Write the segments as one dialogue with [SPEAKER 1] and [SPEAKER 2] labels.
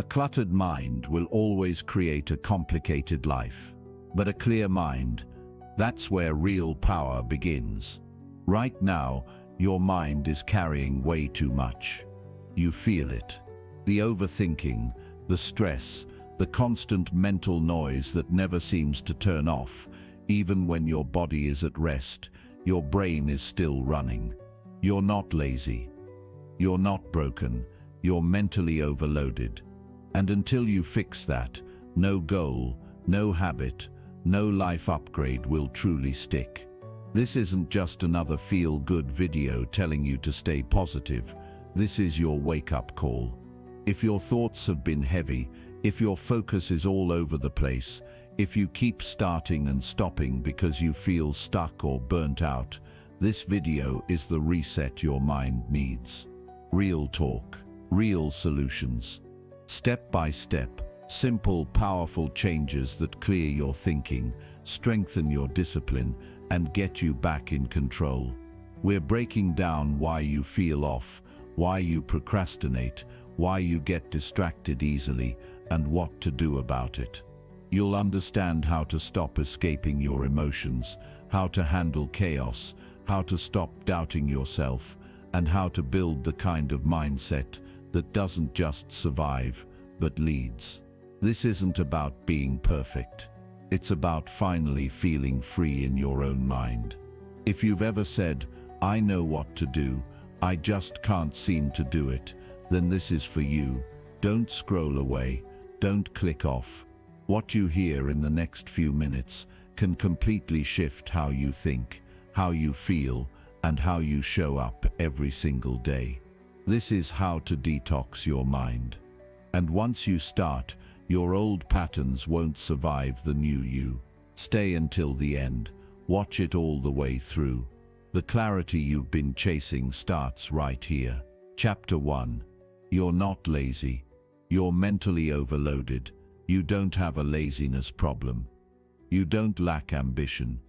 [SPEAKER 1] A cluttered mind will always create a complicated life. But a clear mind, that's where real power begins. Right now, your mind is carrying way too much. You feel it. The overthinking, the stress, the constant mental noise that never seems to turn off. Even when your body is at rest, your brain is still running. You're not lazy. You're not broken. You're mentally overloaded. And until you fix that, no goal, no habit, no life upgrade will truly stick. This isn't just another feel-good video telling you to stay positive. This is your wake-up call. If your thoughts have been heavy, if your focus is all over the place, if you keep starting and stopping because you feel stuck or burnt out, this video is the reset your mind needs. Real talk, real solutions. Step by step, simple, powerful changes that clear your thinking, strengthen your discipline, and get you back in control. We're breaking down why you feel off, why you procrastinate, why you get distracted easily, and what to do about it. You'll understand how to stop escaping your emotions, how to handle chaos, how to stop doubting yourself, and how to build the kind of mindset that doesn't just survive, but leads. This isn't about being perfect. It's about finally feeling free in your own mind. If you've ever said, "I know what to do, I just can't seem to do it," then this is for you. Don't scroll away. Don't click off. What you hear in the next few minutes can completely shift how you think, how you feel, and how you show up every single day. This is how to detox your mind. And once you start, your old patterns won't survive the new you. Stay until the end. Watch it all the way through. The clarity you've been chasing starts right here. Chapter 1. You're not lazy. You're mentally overloaded. You don't have a laziness problem. You don't lack ambition.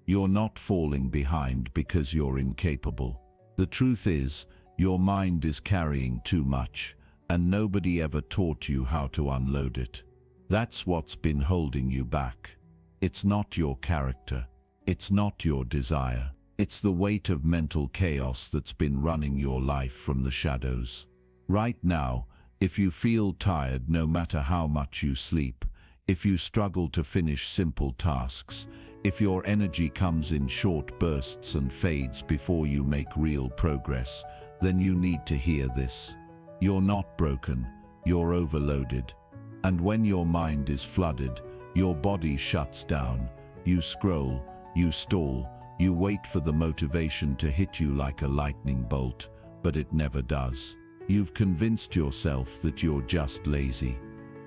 [SPEAKER 1] You're not falling behind because you're incapable. The truth is, your mind is carrying too much, and nobody ever taught you how to unload it. That's what's been holding you back. It's not your character. It's not your desire. It's the weight of mental chaos that's been running your life from the shadows. Right now, if you feel tired no matter how much you sleep, if you struggle to finish simple tasks, if your energy comes in short bursts and fades before you make real progress, then you need to hear this. You're not broken, you're overloaded. And when your mind is flooded, your body shuts down. You scroll, you stall, you wait for the motivation to hit you like a lightning bolt, but it never does. You've convinced yourself that you're just lazy,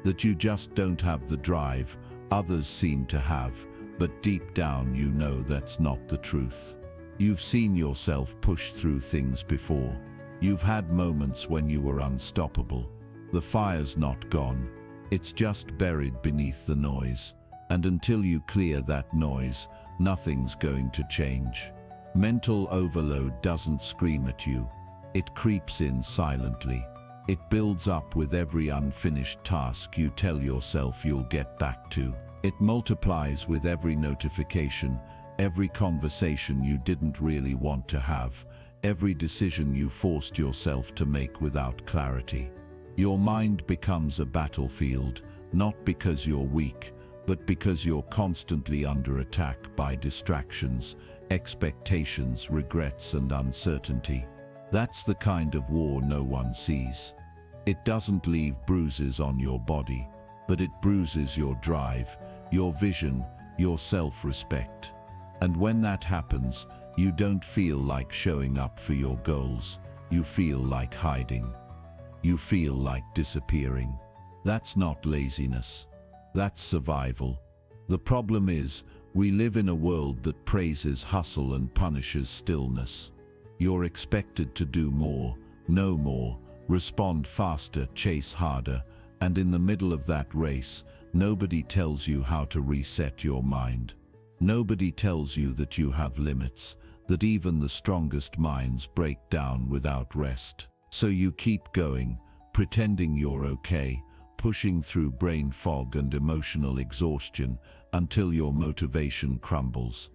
[SPEAKER 1] that you just don't have the drive others seem to have, but deep down you know that's not the truth. You've seen yourself push through things before. You've had moments when you were unstoppable. The fire's not gone, it's just buried beneath the noise. And until you clear that noise, nothing's going to change. Mental overload doesn't scream at you. It creeps in silently. It builds up with every unfinished task you tell yourself you'll get back to. It multiplies with every notification, every conversation you didn't really want to have, every decision you forced yourself to make without clarity. Your mind becomes a battlefield, not because you're weak, but because you're constantly under attack by distractions, expectations, regrets, and uncertainty. That's the kind of war no one sees. It doesn't leave bruises on your body, but it bruises your drive, your vision, your self-respect. And when that happens, you don't feel like showing up for your goals. You feel like hiding. You feel like disappearing. That's not laziness. That's survival. The problem is, we live in a world that praises hustle and punishes stillness. You're expected to do more, know more, respond faster, chase harder, and in the middle of that race, nobody tells you how to reset your mind. Nobody tells you that you have limits, that even the strongest minds break down without rest. So you keep going, pretending you're okay, pushing through brain fog and emotional exhaustion until your motivation crumbles.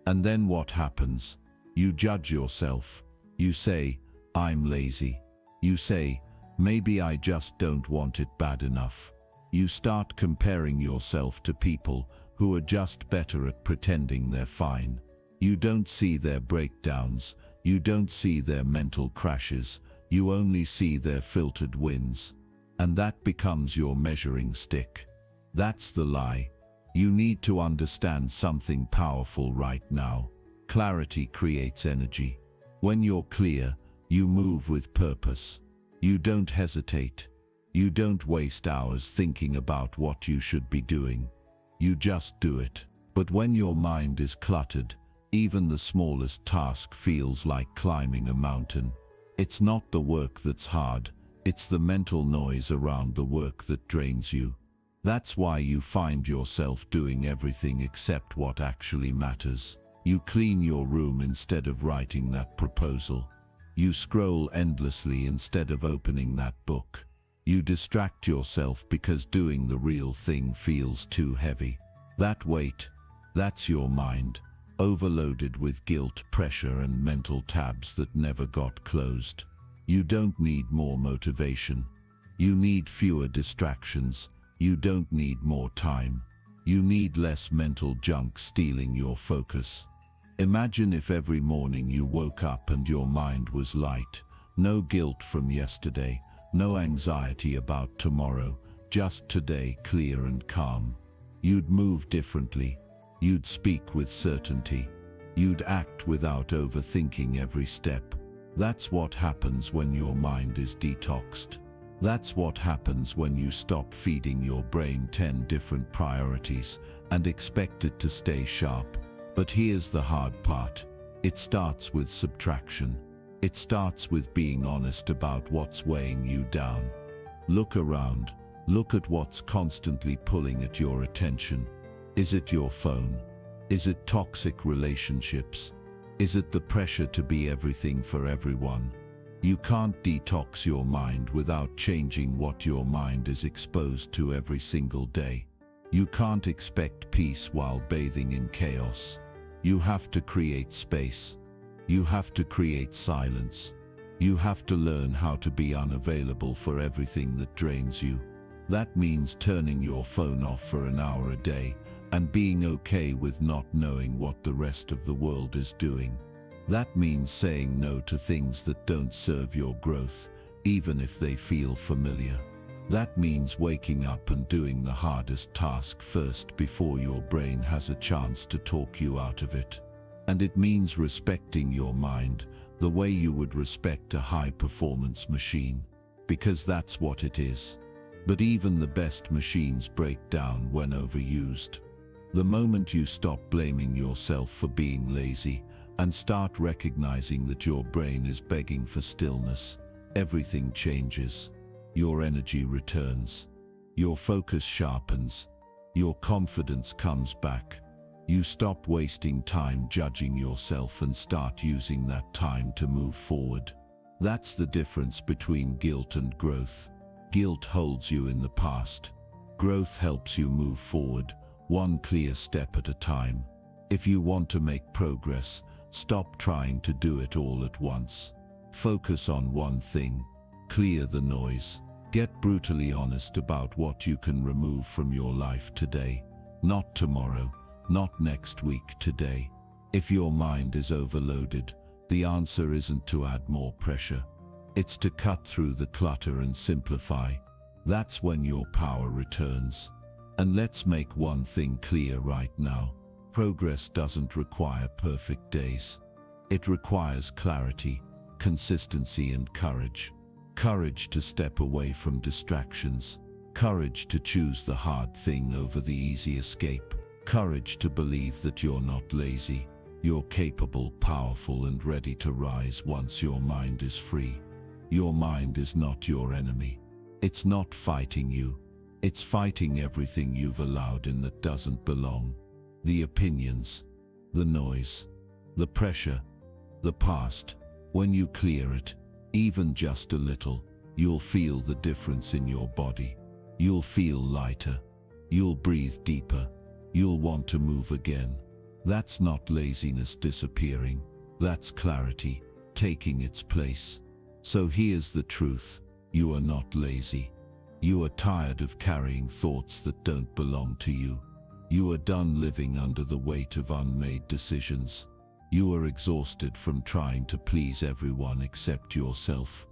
[SPEAKER 1] And then what happens? You judge yourself. You say, I'm lazy. You say, maybe I just don't want it bad enough. You start comparing yourself to people who are just better at pretending they're fine. You don't see their breakdowns. You don't see their mental crashes. You only see their filtered wins. And that becomes your measuring stick. That's the lie. You need to understand something powerful right now. Clarity creates energy. When you're clear, you move with purpose. You don't hesitate. You don't waste hours thinking about what you should be doing. You just do it. But when your mind is cluttered, even the smallest task feels like climbing a mountain. It's not the work that's hard, it's the mental noise around the work that drains you. That's why you find yourself doing everything except what actually matters. You clean your room instead of writing that proposal. You scroll endlessly instead of opening that book. You distract yourself because doing the real thing feels too heavy. That weight, that's your mind, overloaded with guilt, pressure, and mental tabs that never got closed. You don't need more motivation. You need fewer distractions. You don't need more time. You need less mental junk stealing your focus. Imagine if every morning you woke up and your mind was light. No guilt from yesterday, no anxiety about tomorrow, just today, clear and calm. You'd move differently. You'd speak with certainty. You'd act without overthinking every step. That's what happens when your mind is detoxed. That's what happens when you stop feeding your brain 10 different priorities and expect it to stay sharp. But here's the hard part. It starts with subtraction. It starts with being honest about what's weighing you down. Look around. Look at what's constantly pulling at your attention. Is it your phone? Is it toxic relationships? Is it the pressure to be everything for everyone? You can't detox your mind without changing what your mind is exposed to every single day. You can't expect peace while bathing in chaos. You have to create space. You have to create silence. You have to learn how to be unavailable for everything that drains you. That means turning your phone off for an hour a day and being okay with not knowing what the rest of the world is doing. That means saying no to things that don't serve your growth, even if they feel familiar. That means waking up and doing the hardest task first before your brain has a chance to talk you out of it. And it means respecting your mind the way you would respect a high-performance machine, because that's what it is. But even the best machines break down when overused. The moment you stop blaming yourself for being lazy and start recognizing that your brain is begging for stillness, everything changes. Your energy returns. Your focus sharpens. Your confidence comes back. You stop wasting time judging yourself and start using that time to move forward. That's the difference between guilt and growth. Guilt holds you in the past. Growth helps you move forward, one clear step at a time. If you want to make progress, stop trying to do it all at once. Focus on one thing. Clear the noise. Get brutally honest about what you can remove from your life today. Not tomorrow, not next week, today. If your mind is overloaded, the answer isn't to add more pressure. It's to cut through the clutter and simplify. That's when your power returns. And let's make one thing clear right now. Progress doesn't require perfect days. It requires clarity, consistency, and courage. Courage to step away from distractions. Courage to choose the hard thing over the easy escape. Courage to believe that you're not lazy. You're capable, powerful, and ready to rise once your mind is free. Your mind is not your enemy. It's not fighting you. It's fighting everything you've allowed in that doesn't belong. The opinions, the noise, the pressure, the past. When you clear it, even just a little, you'll feel the difference in your body.
[SPEAKER 2] You'll feel lighter. You'll breathe deeper. You'll want to move again. That's not laziness disappearing. That's clarity taking its place. So here's the truth. You are not lazy. You are tired of carrying thoughts that don't belong to you. You are done living under the weight of unmade decisions. You are exhausted from trying to please everyone except yourself.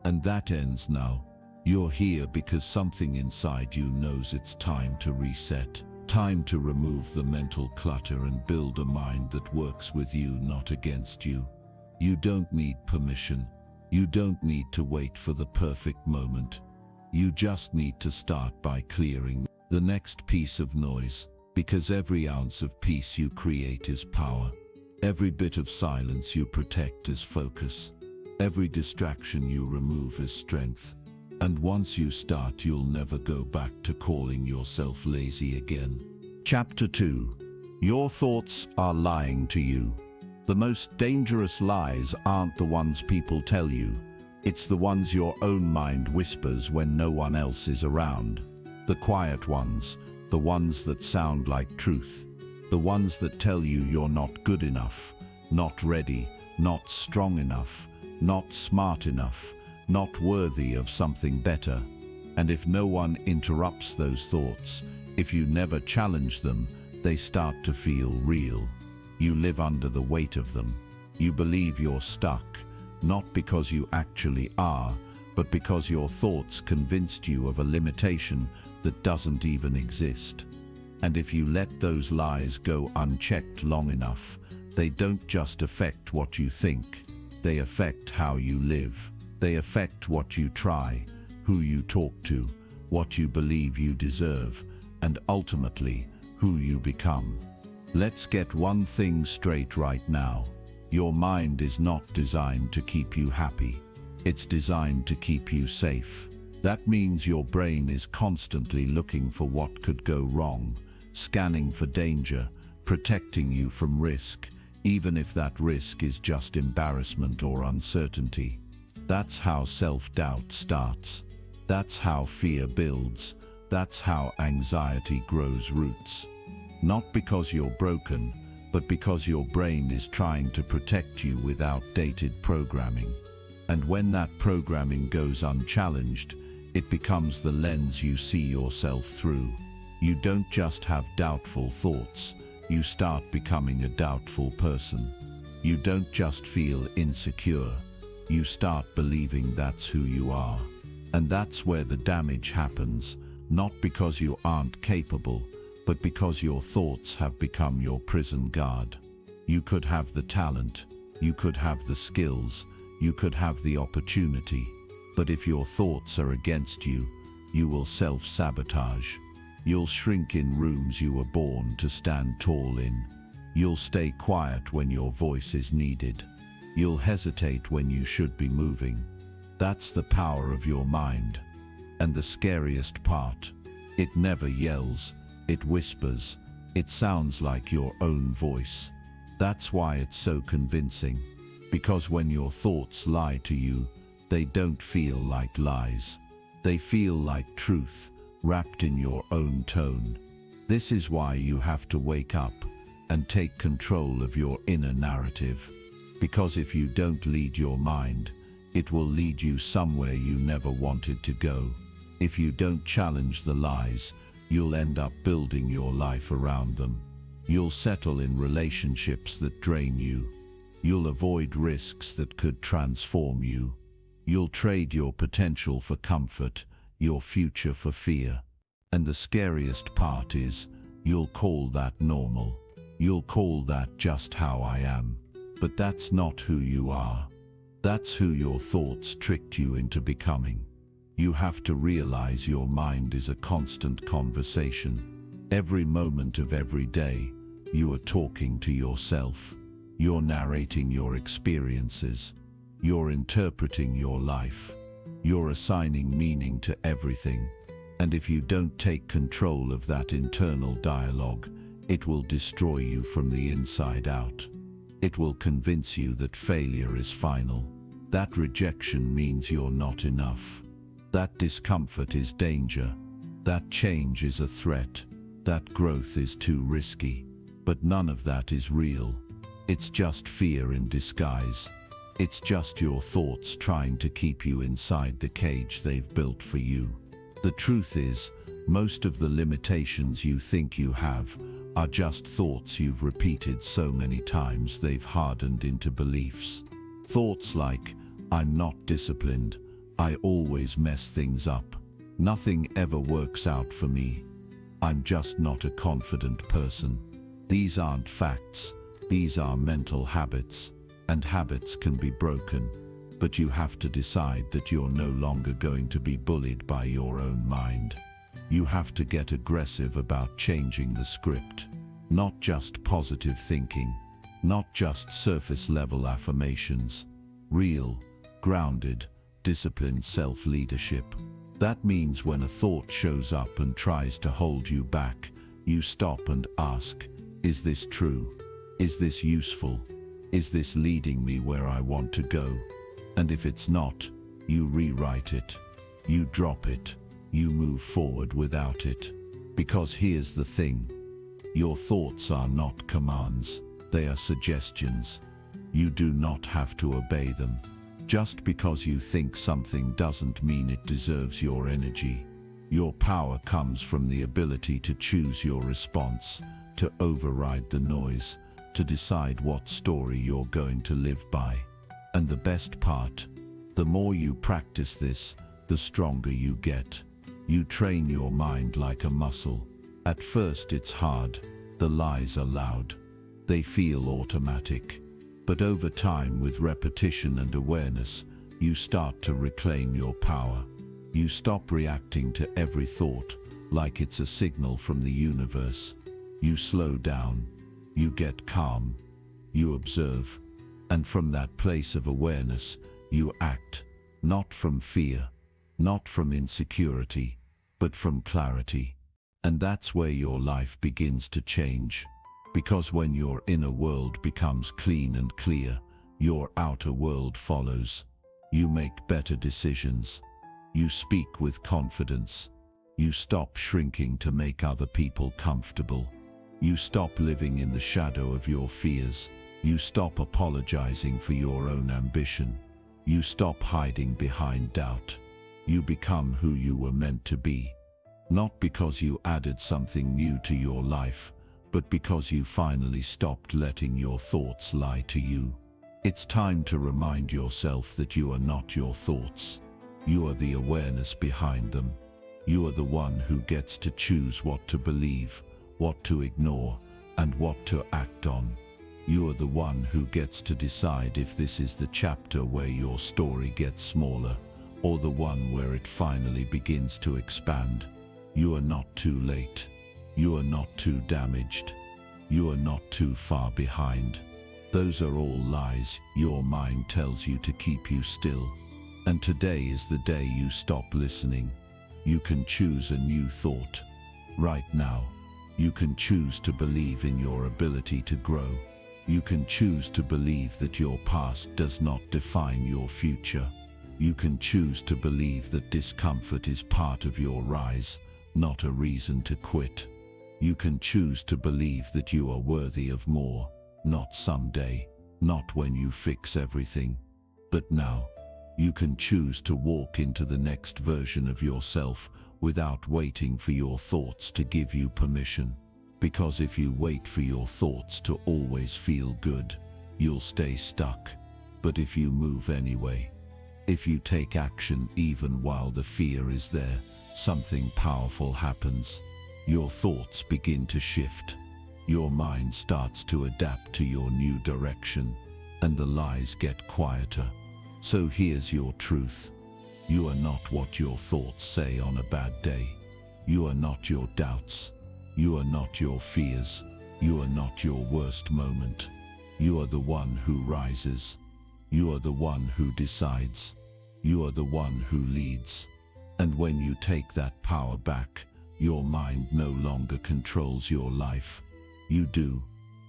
[SPEAKER 2] And that ends now. You're here because something inside you knows it's time to reset. Time to remove the mental clutter and build a mind that works with you, not against you. You don't need permission. You don't need to wait for the perfect moment. You just need to start by clearing the next piece of noise, because every ounce of peace you create is power. Every bit of silence you protect is focus. Every distraction you remove is strength. And once you start, you'll never go back to calling yourself lazy again.
[SPEAKER 1] Chapter 2. Your thoughts are lying to you. The most dangerous lies aren't the ones people tell you. It's the ones your own mind whispers when no one else is around. The quiet ones, the ones that sound like truth. The ones that tell you you're not good enough, not ready, not strong enough, not smart enough, not worthy of something better. And if no one interrupts those thoughts, if you never challenge them, they start to feel real. You live under the weight of them. You believe you're stuck, not because you actually are, but because your thoughts convinced you of a limitation that doesn't even exist. And if you let those lies go unchecked long enough, they don't just affect what you think, they affect how you live. They affect what you try, who you talk to, what you believe you deserve, and ultimately, who you become. Let's get one thing straight right now. Your mind is not designed to keep you happy. It's designed to keep you safe. That means your brain is constantly looking for what could go wrong, scanning for danger, protecting you from risk, even if that risk is just embarrassment or uncertainty. That's how self-doubt starts. That's how fear builds. That's how anxiety grows roots. Not because you're broken, but because your brain is trying to protect you with outdated programming. And when that programming goes unchallenged, it becomes the lens you see yourself through. You don't just have doubtful thoughts, you start becoming a doubtful person. You don't just feel insecure, you start believing that's who you are. And that's where the damage happens, not because you aren't capable, but because your thoughts have become your prison guard. You could have the talent, you could have the skills, you could have the opportunity, but if your thoughts are against you, you will self-sabotage. You'll shrink in rooms you were born to stand tall in. You'll stay quiet when your voice is needed. You'll hesitate when you should be moving. That's the power of your mind. And the scariest part, it never yells, it whispers, it sounds like your own voice. That's why it's so convincing. Because when your thoughts lie to you, they don't feel like lies. They feel like truth, wrapped in your own tone. This is why you have to wake up and take control of your inner narrative. Because if you don't lead your mind, it will lead you somewhere you never wanted to go. If you don't challenge the lies, you'll end up building your life around them. You'll settle in relationships that drain you. You'll avoid risks that could transform you. You'll trade your potential for comfort, your future for fear. And the scariest part is, you'll call that normal. You'll call that just how I am. But that's not who you are. That's who your thoughts tricked you into becoming. You have to realize your mind is a constant conversation. Every moment of every day, you are talking to yourself. You're narrating your experiences. You're interpreting your life. You're assigning meaning to everything. And if you don't take control of that internal dialogue, it will destroy you from the inside out. It will convince you that failure is final. That rejection means you're not enough. That discomfort is danger.
[SPEAKER 2] that change is a threat, that growth is too risky. But none of that is real. It's just fear in disguise. It's just your thoughts trying to keep you inside the cage they've built for you. The truth is, most of the limitations you think you have are just thoughts you've repeated so many times they've hardened into beliefs. Thoughts like, I'm not disciplined, I always mess things up, nothing ever works out for me, I'm just not a confident person. These aren't facts, these are mental habits, and habits can be broken. But you have to decide that you're no longer going to be bullied by your own mind. You have to get aggressive about changing the script. Not just positive thinking, not just surface-level affirmations. Real, grounded, disciplined self-leadership. That means when a thought shows up and tries to hold you back, you stop and ask, is this true? Is this useful? Is this leading me where I want to go? And if it's not, you rewrite it. You drop it. You move forward without it. Because here's the thing. Your thoughts are not commands. They are suggestions. You do not have to obey them. Just because you think something doesn't mean it deserves your energy. Your power comes from the ability to choose your response, to override the noise, to decide what story you're going to live by. And the best part, the more you practice this, the stronger you get. You train your mind like a muscle. At first it's hard. The lies are loud. They feel automatic. But over time, with repetition and awareness, you start to reclaim your power. You stop reacting to every thought like it's a signal from the universe. You slow down. You get calm. You observe. And from that place of awareness, you act, not from fear, not from insecurity, but from clarity. And that's where your life begins to change. Because when your inner world becomes clean and clear, your outer world follows. You make better decisions. You speak with confidence. You stop shrinking to make other people comfortable. You stop living in the shadow of your fears. You stop apologizing for your own ambition. You stop hiding behind doubt. You become who you were meant to be. Not because you added something new to your life, but because you finally stopped letting your thoughts lie to you. It's time to remind yourself that you are not your thoughts. You are the awareness behind them. You are the one who gets to choose what to believe, what to ignore, and what to act on. You are the one who gets to decide if this is the chapter where your story gets smaller, or the one where it finally begins to expand. You are not too late. You are not too damaged. You are not too far behind. Those are all lies your mind tells you to keep you still. And today is the day you stop listening. You can choose a new thought. Right now, you can choose to believe in your ability to grow. You can choose to believe that your past does not define your future. You can choose to believe that discomfort is part of your rise, not a reason to quit. You can choose to believe that you are worthy of more, not someday, not when you fix everything, but now. You can choose to walk into the next version of yourself without waiting for your thoughts to give you permission. Because if you wait for your thoughts to always feel good, you'll stay stuck. But if you move anyway, if you take action even while the fear is there, something powerful happens. Your thoughts begin to shift. Your mind starts to adapt to your new direction, and the lies get quieter. So here's your truth. You are not what your thoughts say on a bad day. You are not your doubts. You are not your fears. You are not your worst moment. You are the one who rises. You are the one who decides. You are the one who leads. And when you take that power back, your mind no longer controls your life. You do.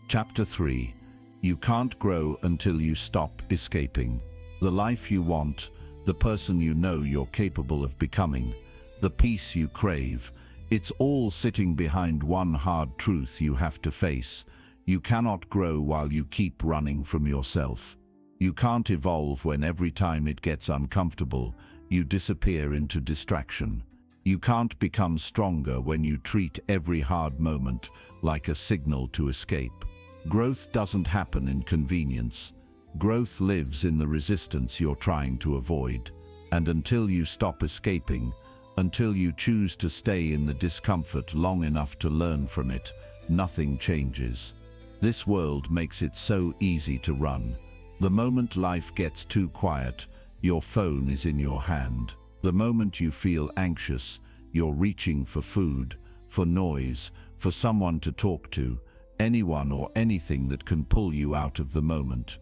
[SPEAKER 1] Chapter 3. You can't grow until you stop escaping. The life you want, the person you know you're capable of becoming, the peace you crave, It's all sitting behind one hard truth you have to face. You cannot grow while you keep running from yourself. You can't evolve when every time it gets uncomfortable, you disappear into distraction. You can't become stronger when you treat every hard moment like a signal to escape. Growth doesn't happen in convenience. Growth lives in the resistance you're trying to avoid. And until you stop escaping, until you choose to stay in the discomfort long enough to learn from it, nothing changes. This world makes it so easy to run. The moment life gets too quiet, your phone is in your hand. The moment you feel anxious, you're reaching for food, for noise, for someone to talk to, anyone or anything that can pull you out of the moment.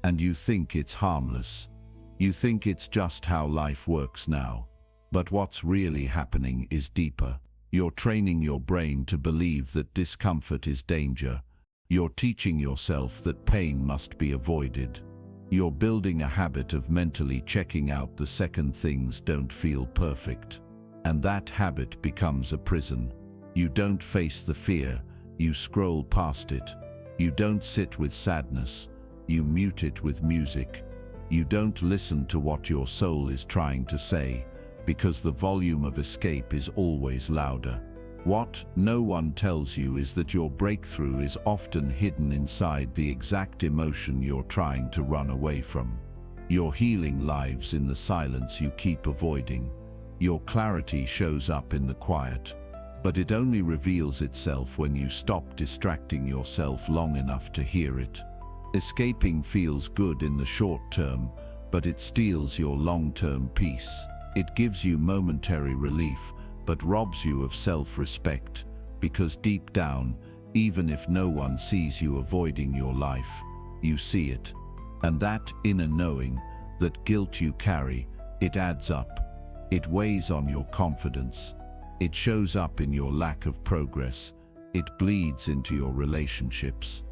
[SPEAKER 1] And you think it's harmless. You think it's just how life works now. But what's really happening is deeper. You're training your brain to believe that discomfort is danger. You're teaching yourself that pain must be avoided. You're building a habit of mentally checking out the second things don't feel perfect. And that habit becomes a prison. You don't face the fear, you scroll past it. You don't sit with sadness, you mute it with music. You don't listen to what your soul is trying to say, because the volume of escape is always louder. What no one tells you is that your breakthrough is often hidden inside the exact emotion you're trying to run away from. Your healing lives in the silence you keep avoiding. Your clarity shows up in the quiet. But it only reveals itself when you stop distracting yourself long enough to hear it. Escaping feels good in the short term, but it steals your long-term peace. It gives you momentary relief, but robs you of self-respect, because deep down, even if no one sees you avoiding your life, you see it. And that inner knowing, that guilt you carry, it adds up. It weighs on your confidence. It shows up in your lack of progress. It bleeds into your relationships.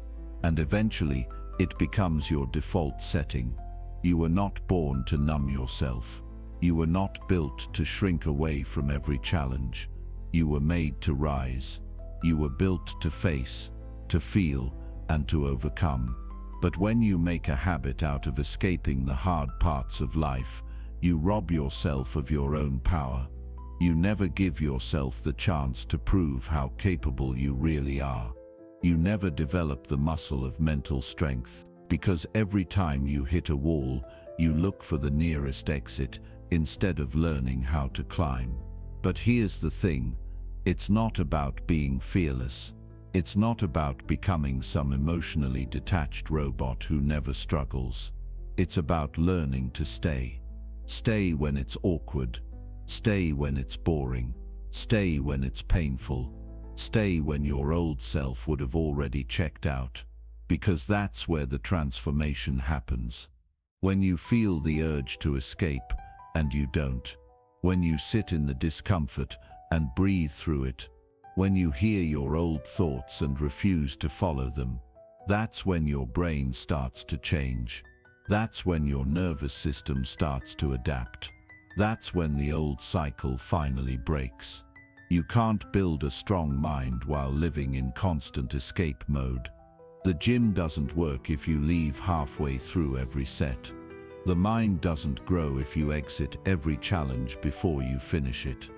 [SPEAKER 1] And eventually, it becomes your default setting. You were not born to numb yourself. You were not built to shrink away from every challenge. You were made to rise. You were built to face, to feel, and to overcome. But when you make a habit out of escaping the hard parts of life, you rob yourself of your own power. You never give yourself the chance to prove how capable you really are. You never develop the muscle of mental strength, because every time you hit a wall, you look for the nearest exit, instead of learning how to climb. But here's the thing, it's not about being fearless. It's not about becoming some emotionally detached robot who never struggles. It's about learning to stay. Stay when it's awkward. Stay when it's boring. Stay when it's painful. Stay when your old self would have already checked out. Because that's where the transformation happens. When you feel the urge to escape, and you don't. When you sit in the discomfort and breathe through it. When you hear your old thoughts and refuse to follow them. That's when your brain starts to change. That's when your nervous system starts to adapt. That's when the old cycle finally breaks. You can't build a strong mind while living in constant escape mode. The gym doesn't work if you leave halfway through every set. The mind doesn't grow if you exit every challenge before you finish it.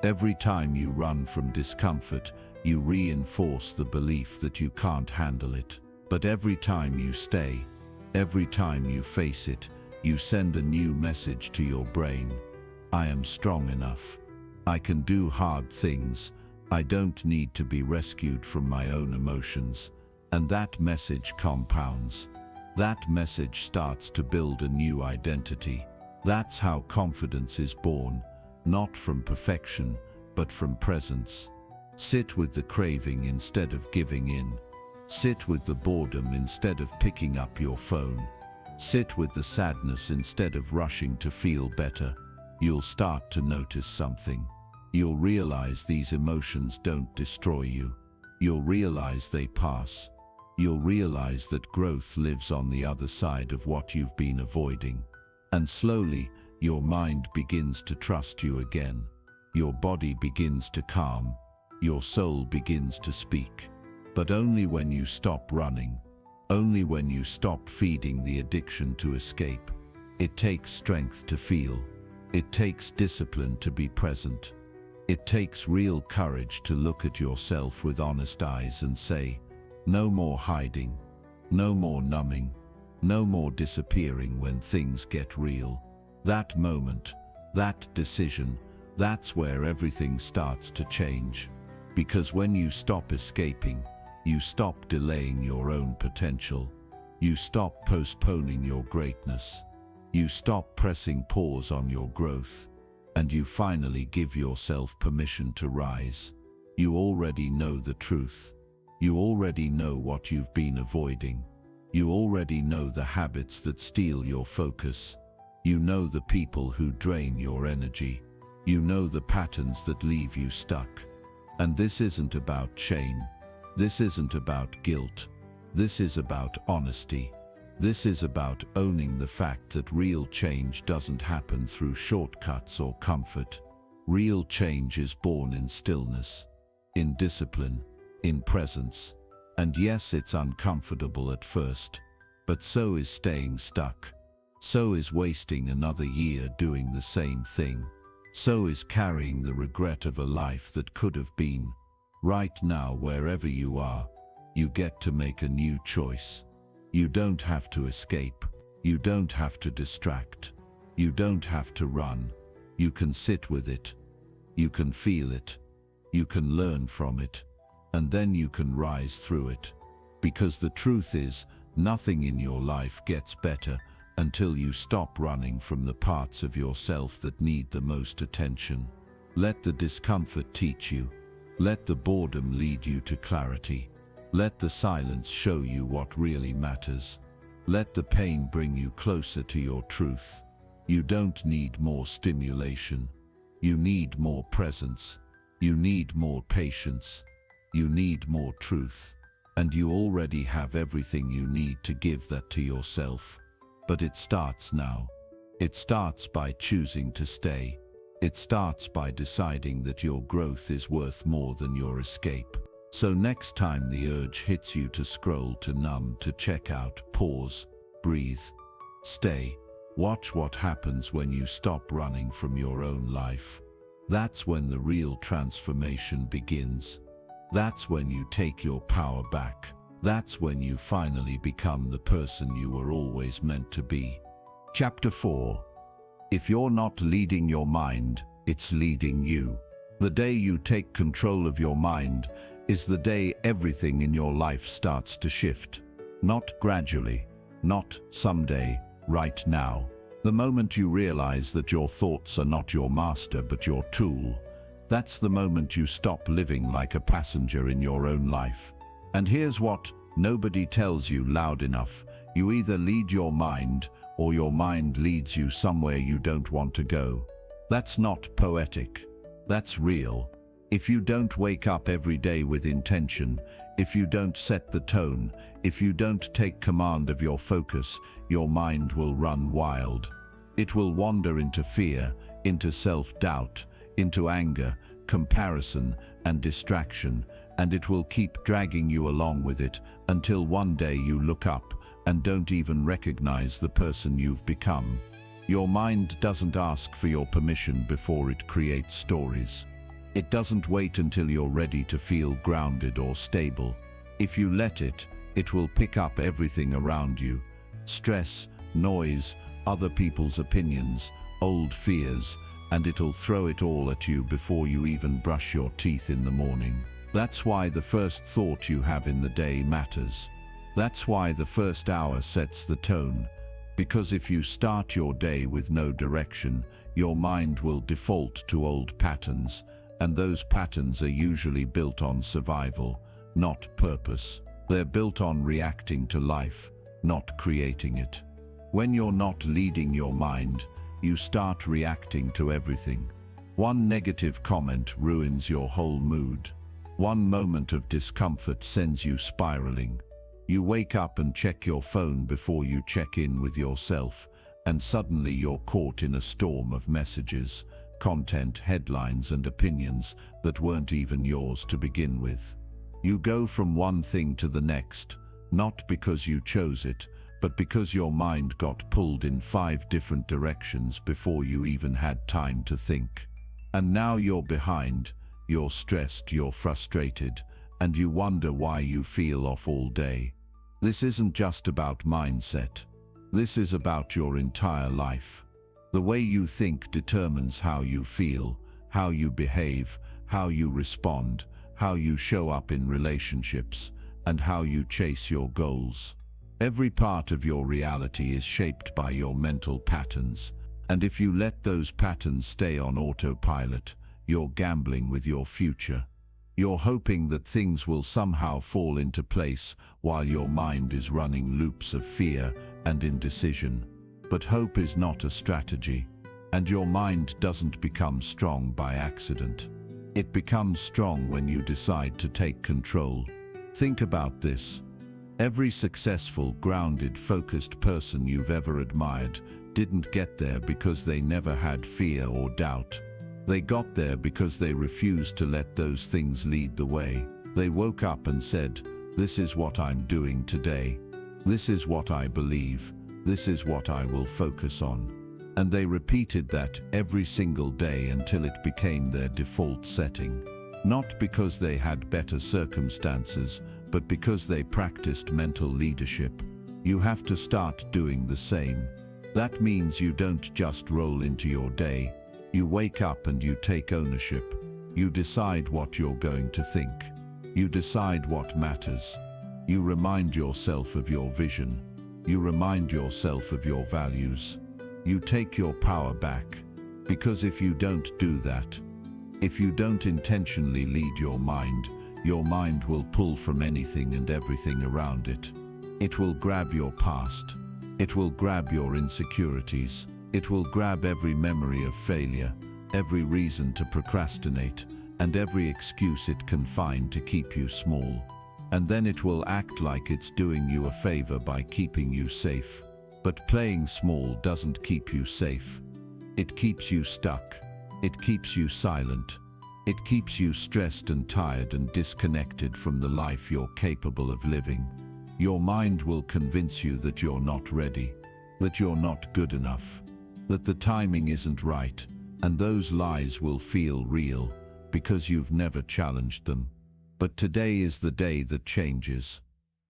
[SPEAKER 1] Every time you run from discomfort, you reinforce the belief that you can't handle it. But every time you stay, every time you face it, you send a new message to your brain. I am strong enough. I can do hard things. I don't need to be rescued from my own emotions. And that message compounds. That message starts to build a new identity. That's how confidence is born, not from perfection, but from presence. Sit with the craving instead of giving in. Sit with the boredom instead of picking up your phone. Sit with the sadness instead of rushing to feel better. You'll start to notice something. You'll realize these emotions don't destroy you. You'll realize they pass. You'll realize that growth lives on the other side of what you've been avoiding. And slowly, your mind begins to trust you again.
[SPEAKER 2] Your body begins to calm. Your soul begins to speak. But only when you stop running. Only when you stop feeding the addiction to escape. It takes strength to feel. It takes discipline to be present. It takes real courage to look at yourself with honest eyes and say, no more hiding, no more numbing, no more disappearing when things get real. That moment, that decision, that's where everything starts to change. Because when you stop escaping, you stop delaying your own potential. You stop postponing your greatness. You stop pressing pause on your growth. And you finally give yourself permission to rise. You already know the truth. You already know what you've been avoiding. You already know the habits that steal your focus. You know the people who drain your energy. You know the patterns that leave you stuck. And this isn't about shame. This isn't about guilt. This is about honesty. This is about owning the fact that real change doesn't happen through shortcuts or comfort. Real change is born in stillness, in discipline, in presence. And yes, it's uncomfortable at first, but so is staying stuck. So is wasting another year doing the same thing. So is carrying the regret of a life that could have been. Right now, wherever you are, you get to make a new choice. You don't have to escape. You don't have to distract. You don't have to run. You can sit with it. You can feel it. You can learn from it. And then you can rise through it. Because the truth is, nothing in your life gets better until you stop running from the parts of yourself that need the most attention. Let the discomfort teach you. Let the boredom lead you to clarity. Let the silence show you what really matters. Let the pain bring you closer to your truth. You don't need more stimulation. You need more presence. You need more patience. You need more truth. And you already have everything you need to give that to yourself. But it starts now. It starts by choosing to stay. It starts by deciding that your growth is worth more than your escape. So next time the urge hits you to scroll, to numb, to check out, pause, breathe, stay. Watch what happens when you stop running from your own life. That's when the real transformation begins. That's when you take your power back. That's when you finally become the person you were always meant to be.
[SPEAKER 1] Chapter 4. If you're not leading your mind, it's leading you. The day you take control of your mind is the day everything in your life starts to shift. Not gradually, not someday, right now. The moment you realize that your thoughts are not your master but your tool, that's the moment you stop living like a passenger in your own life. And here's what nobody tells you loud enough. You either lead your mind, or your mind leads you somewhere you don't want to go. That's not poetic. That's real. If you don't wake up every day with intention, if you don't set the tone, if you don't take command of your focus, your mind will run wild. It will wander into fear, into self-doubt, into anger, comparison, and distraction, and it will keep dragging you along with it until one day you look up and don't even recognize the person you've become. Your mind doesn't ask for your permission before it creates stories. It doesn't wait until you're ready to feel grounded or stable. If you let it, it will pick up everything around you. Stress, noise, other people's opinions, old fears, and it'll throw it all at you before you even brush your teeth in the morning. That's why the first thought you have in the day matters. That's why the first hour sets the tone. Because if you start your day with no direction, your mind will default to old patterns, and those patterns are usually built on survival, not purpose. They're built on reacting to life, not creating it. When you're not leading your mind, you start reacting to everything. One negative comment ruins your whole mood. One moment of discomfort sends you spiraling. You wake up and check your phone before you check in with yourself, and suddenly you're caught in a storm of messages. content, headlines, and opinions that weren't even yours to begin with. You go from one thing to the next, not because you chose it, but because your mind got pulled in 5 different directions before you even had time to think. And now you're behind, you're stressed, you're frustrated, and you wonder why you feel off all day. This isn't just about mindset. This is about your entire life. The way you think determines how you feel, how you behave, how you respond, how you show up in relationships, and how you chase your goals. Every part of your reality is shaped by your mental patterns, and if you let those patterns stay on autopilot, you're gambling with your future. You're hoping that things will somehow fall into place while your mind is running loops of fear and indecision. But hope is not a strategy, and your mind doesn't become strong by accident. It becomes strong when you decide to take control. Think about this. Every successful, grounded, focused person you've ever admired didn't get there because they never had fear or doubt. They got there because they refused to let those things lead the way. They woke up and said, "This is what I'm doing today. This is what I believe. This is what I will focus on." And they repeated that every single day until it became their default setting. Not because they had better circumstances, but because they practiced mental leadership. You have to start doing the same. That means you don't just roll into your day. You wake up and you take ownership. You decide what you're going to think. You decide what matters. You remind yourself of your vision. You remind yourself of your values. You take your power back. Because if you don't do that, if you don't intentionally lead your mind will pull from anything and everything around it. It will grab your past. It will grab your insecurities. It will grab every memory of failure, every reason to procrastinate, and every excuse it can find to keep you small. And then it will act like it's doing you a favor by keeping you safe. But playing small doesn't keep you safe. It keeps you stuck. It keeps you silent. It keeps you stressed and tired and disconnected from the life you're capable of living. Your mind will convince you that you're not ready, that you're not good enough, that the timing isn't right, and those lies will feel real because you've never challenged them. But today is the day that changes,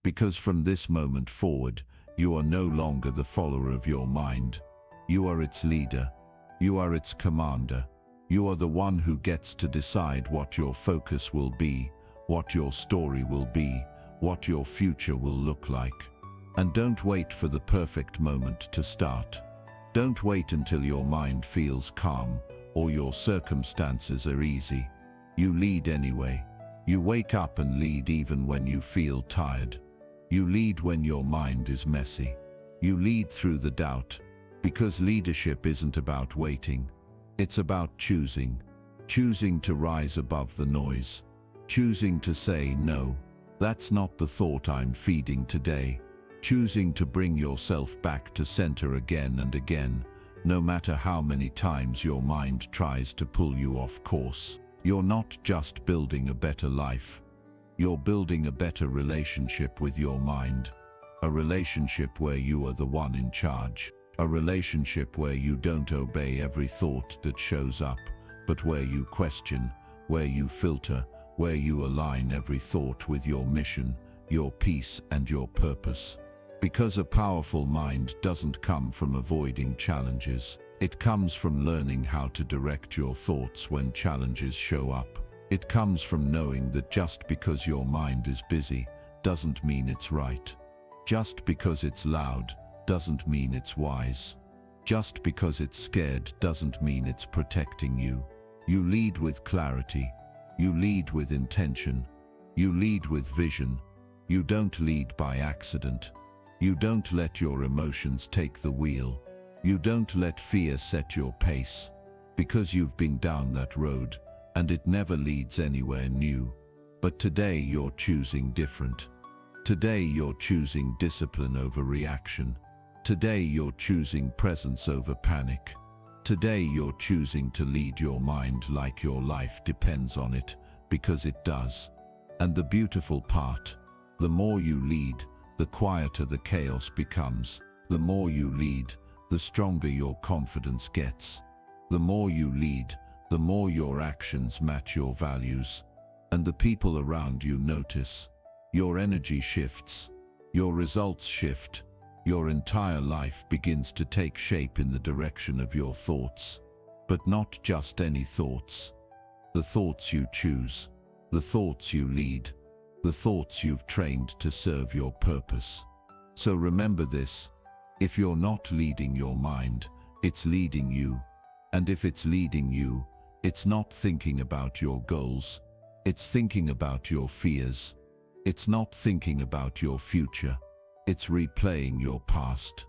[SPEAKER 1] because from this moment forward, you are no longer the follower of your mind. You are its leader. You are its commander. You are the one who gets to decide what your focus will be, what your story will be, what your future will look like. And don't wait for the perfect moment to start. Don't wait until your mind feels calm or your circumstances are easy. You lead anyway. You wake up and lead even when you feel tired. You lead when your mind is messy. You lead through the doubt, because leadership isn't about waiting. It's about choosing. Choosing to rise above the noise. Choosing to say, no, that's not the thought I'm feeding today. Choosing to bring yourself back to center again and again, no matter how many times your mind tries to pull you off course. You're not just building a better life. You're building a better relationship with your mind. A relationship where you are the one in charge. A relationship where you don't obey every thought that shows up, but where you question, where you filter, where you align every thought with your mission, your peace, and your purpose. Because a powerful mind doesn't come from avoiding challenges. It comes from learning how to direct your thoughts when challenges show up. It comes from knowing that just because your mind is busy doesn't mean it's right. Just because it's loud doesn't mean it's wise. Just because it's scared doesn't mean it's protecting you. You lead with clarity. You lead with intention. You lead with vision. You don't lead by accident. You don't let your emotions take the wheel. You don't let fear set your pace, because you've been down that road, and it never leads anywhere new. But today you're choosing different. Today you're choosing discipline over reaction. Today you're choosing presence over panic.
[SPEAKER 2] Today you're choosing to lead your mind like your life depends on it, because it does. And the beautiful part, the more you lead, the quieter the chaos becomes. The more you lead, the stronger your confidence gets. The more you lead, the more your actions match your values. And the people around you notice. Your energy shifts. Your results shift. Your entire life begins to take shape in the direction of your thoughts. But not just any thoughts. The thoughts you choose. The thoughts you lead. The thoughts you've trained to serve your purpose. So remember this. If you're not leading your mind, it's leading you. And if it's leading you, it's not thinking about your goals. It's thinking about your fears. It's not thinking about your future. It's replaying your past.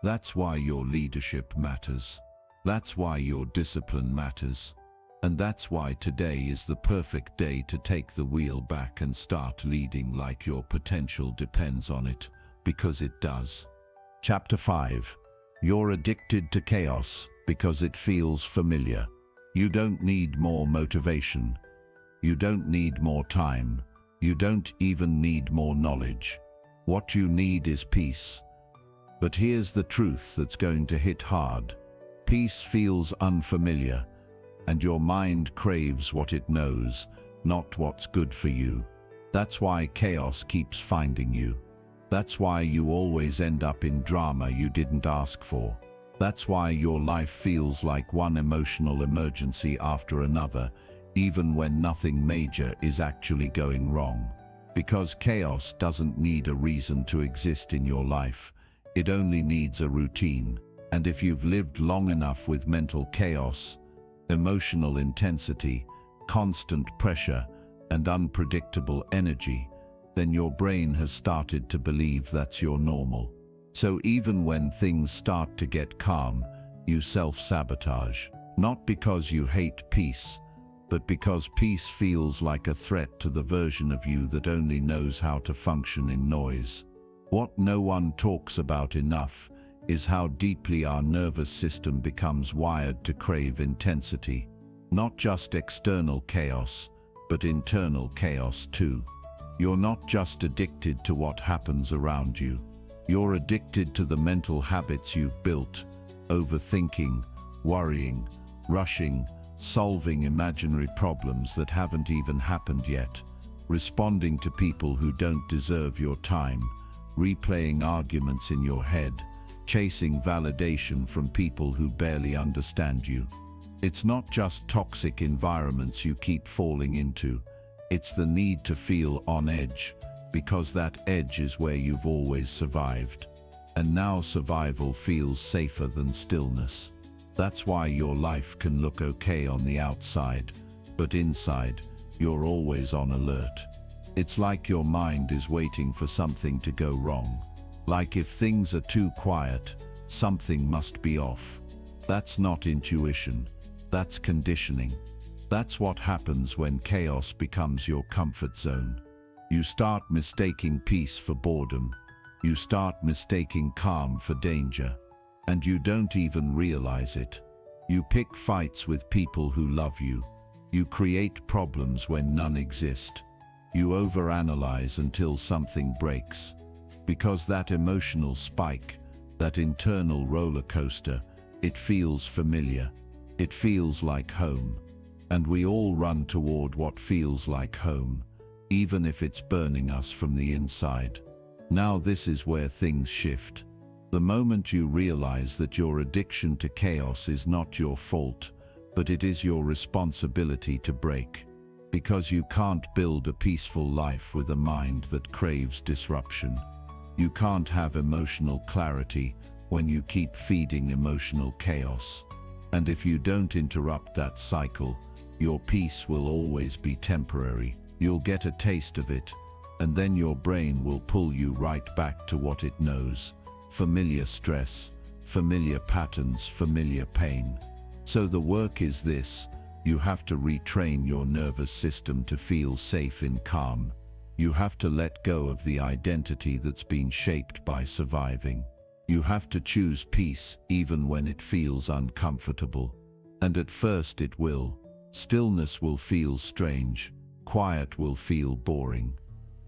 [SPEAKER 2] That's why your leadership matters. That's why your discipline matters. And that's why today is the perfect day to take the wheel back and start leading like your potential depends on it, because it does.
[SPEAKER 1] Chapter 5. You're addicted to chaos because it feels familiar. You don't need more motivation. You don't need more time. You don't even need more knowledge. What you need is peace. But here's the truth that's going to hit hard. Peace feels unfamiliar, and your mind craves what it knows, not what's good for you. That's why chaos keeps finding you. That's why you always end up in drama you didn't ask for. That's why your life feels like one emotional emergency after another, even when nothing major is actually going wrong. Because chaos doesn't need a reason to exist in your life. It only needs a routine. And if you've lived long enough with mental chaos, emotional intensity, constant pressure, and unpredictable energy, then your brain has started to believe that's your normal. So even when things start to get calm, you self-sabotage. Not because you hate peace, but because peace feels like a threat to the version of you that only knows how to function in noise. What no one talks about enough is how deeply our nervous system becomes wired to crave intensity. Not just external chaos, but internal chaos too. You're not just addicted to what happens around you. You're addicted to the mental habits you've built, overthinking, worrying, rushing, solving imaginary problems that haven't even happened yet, responding to people who don't deserve your time, replaying arguments in your head, chasing validation from people who barely understand you. It's not just toxic environments you keep falling into. It's the need to feel on edge, because that edge is where you've always survived. And now survival feels safer than stillness. That's why your life can look okay on the outside, but inside, you're always on alert. It's like your mind is waiting for something to go wrong. Like if things are too quiet, something must be off. That's not intuition, that's conditioning. That's what happens when chaos becomes your comfort zone. You start mistaking peace for boredom. You start mistaking calm for danger. And you don't even realize it. You pick fights with people who love you. You create problems when none exist. You overanalyze until something breaks. Because that emotional spike, that internal roller coaster, it feels familiar. It feels like home. And we all run toward what feels like home, even if it's burning us from the inside. Now this is where things shift. The moment you realize that your addiction to chaos is not your fault, but it is your responsibility to break. Because you can't build a peaceful life with a mind that craves disruption. You can't have emotional clarity when you keep feeding emotional chaos. And if you don't interrupt that cycle, your peace will always be temporary. You'll get a taste of it, and then your brain will pull you right back to what it knows. Familiar stress, familiar patterns, familiar pain. So the work is this: you have to retrain your nervous system to feel safe in calm. You have to let go of the identity that's been shaped by surviving.
[SPEAKER 2] You have to choose peace even when it feels uncomfortable. And at first it will. Stillness will feel strange. Quiet will feel boring.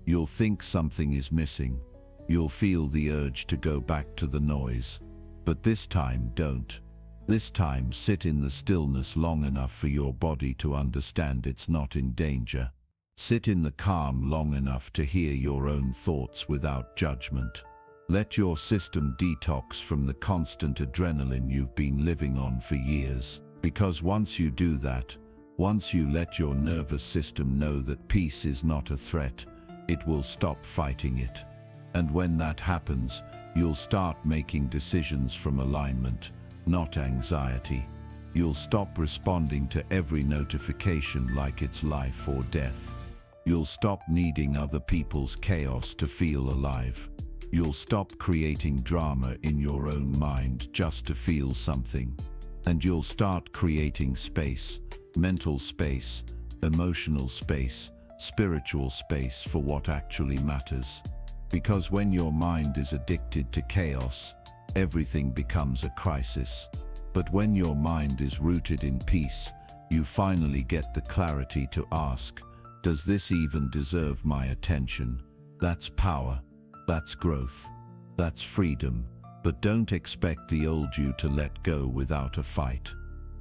[SPEAKER 2] You'll think something is missing. You'll feel the urge to go back to the noise. But this time don't. This time sit in the stillness long enough for your body to understand it's not in danger. Sit in the calm long enough to hear your own thoughts without judgment. Let your system detox from the constant adrenaline you've been living on for years. Because once you do that, once you let your nervous system know that peace is not a threat, it will stop fighting it. And when that happens, you'll start making decisions from alignment, not anxiety. You'll stop responding to every notification like it's life or death. You'll stop needing other people's chaos to feel alive. You'll stop creating drama in your own mind just to feel something. And you'll start creating space, mental space, emotional space, spiritual space for what actually matters. Because when your mind is addicted to chaos, everything becomes a crisis. But when your mind is rooted in peace, you finally get the clarity to ask, does this even deserve my attention? That's power. That's growth. That's freedom. But don't expect the old you to let go without a fight.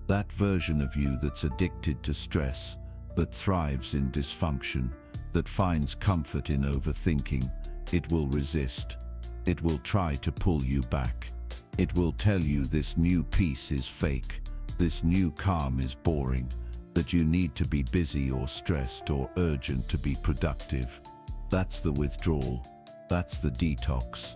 [SPEAKER 2] That version of you that's addicted to stress, that thrives in dysfunction, that finds comfort in overthinking, it will resist. It will try to pull you back. It will tell you this new peace is fake, this new calm is boring, that you need to be busy or stressed or urgent to be productive. That's the withdrawal. That's the detox.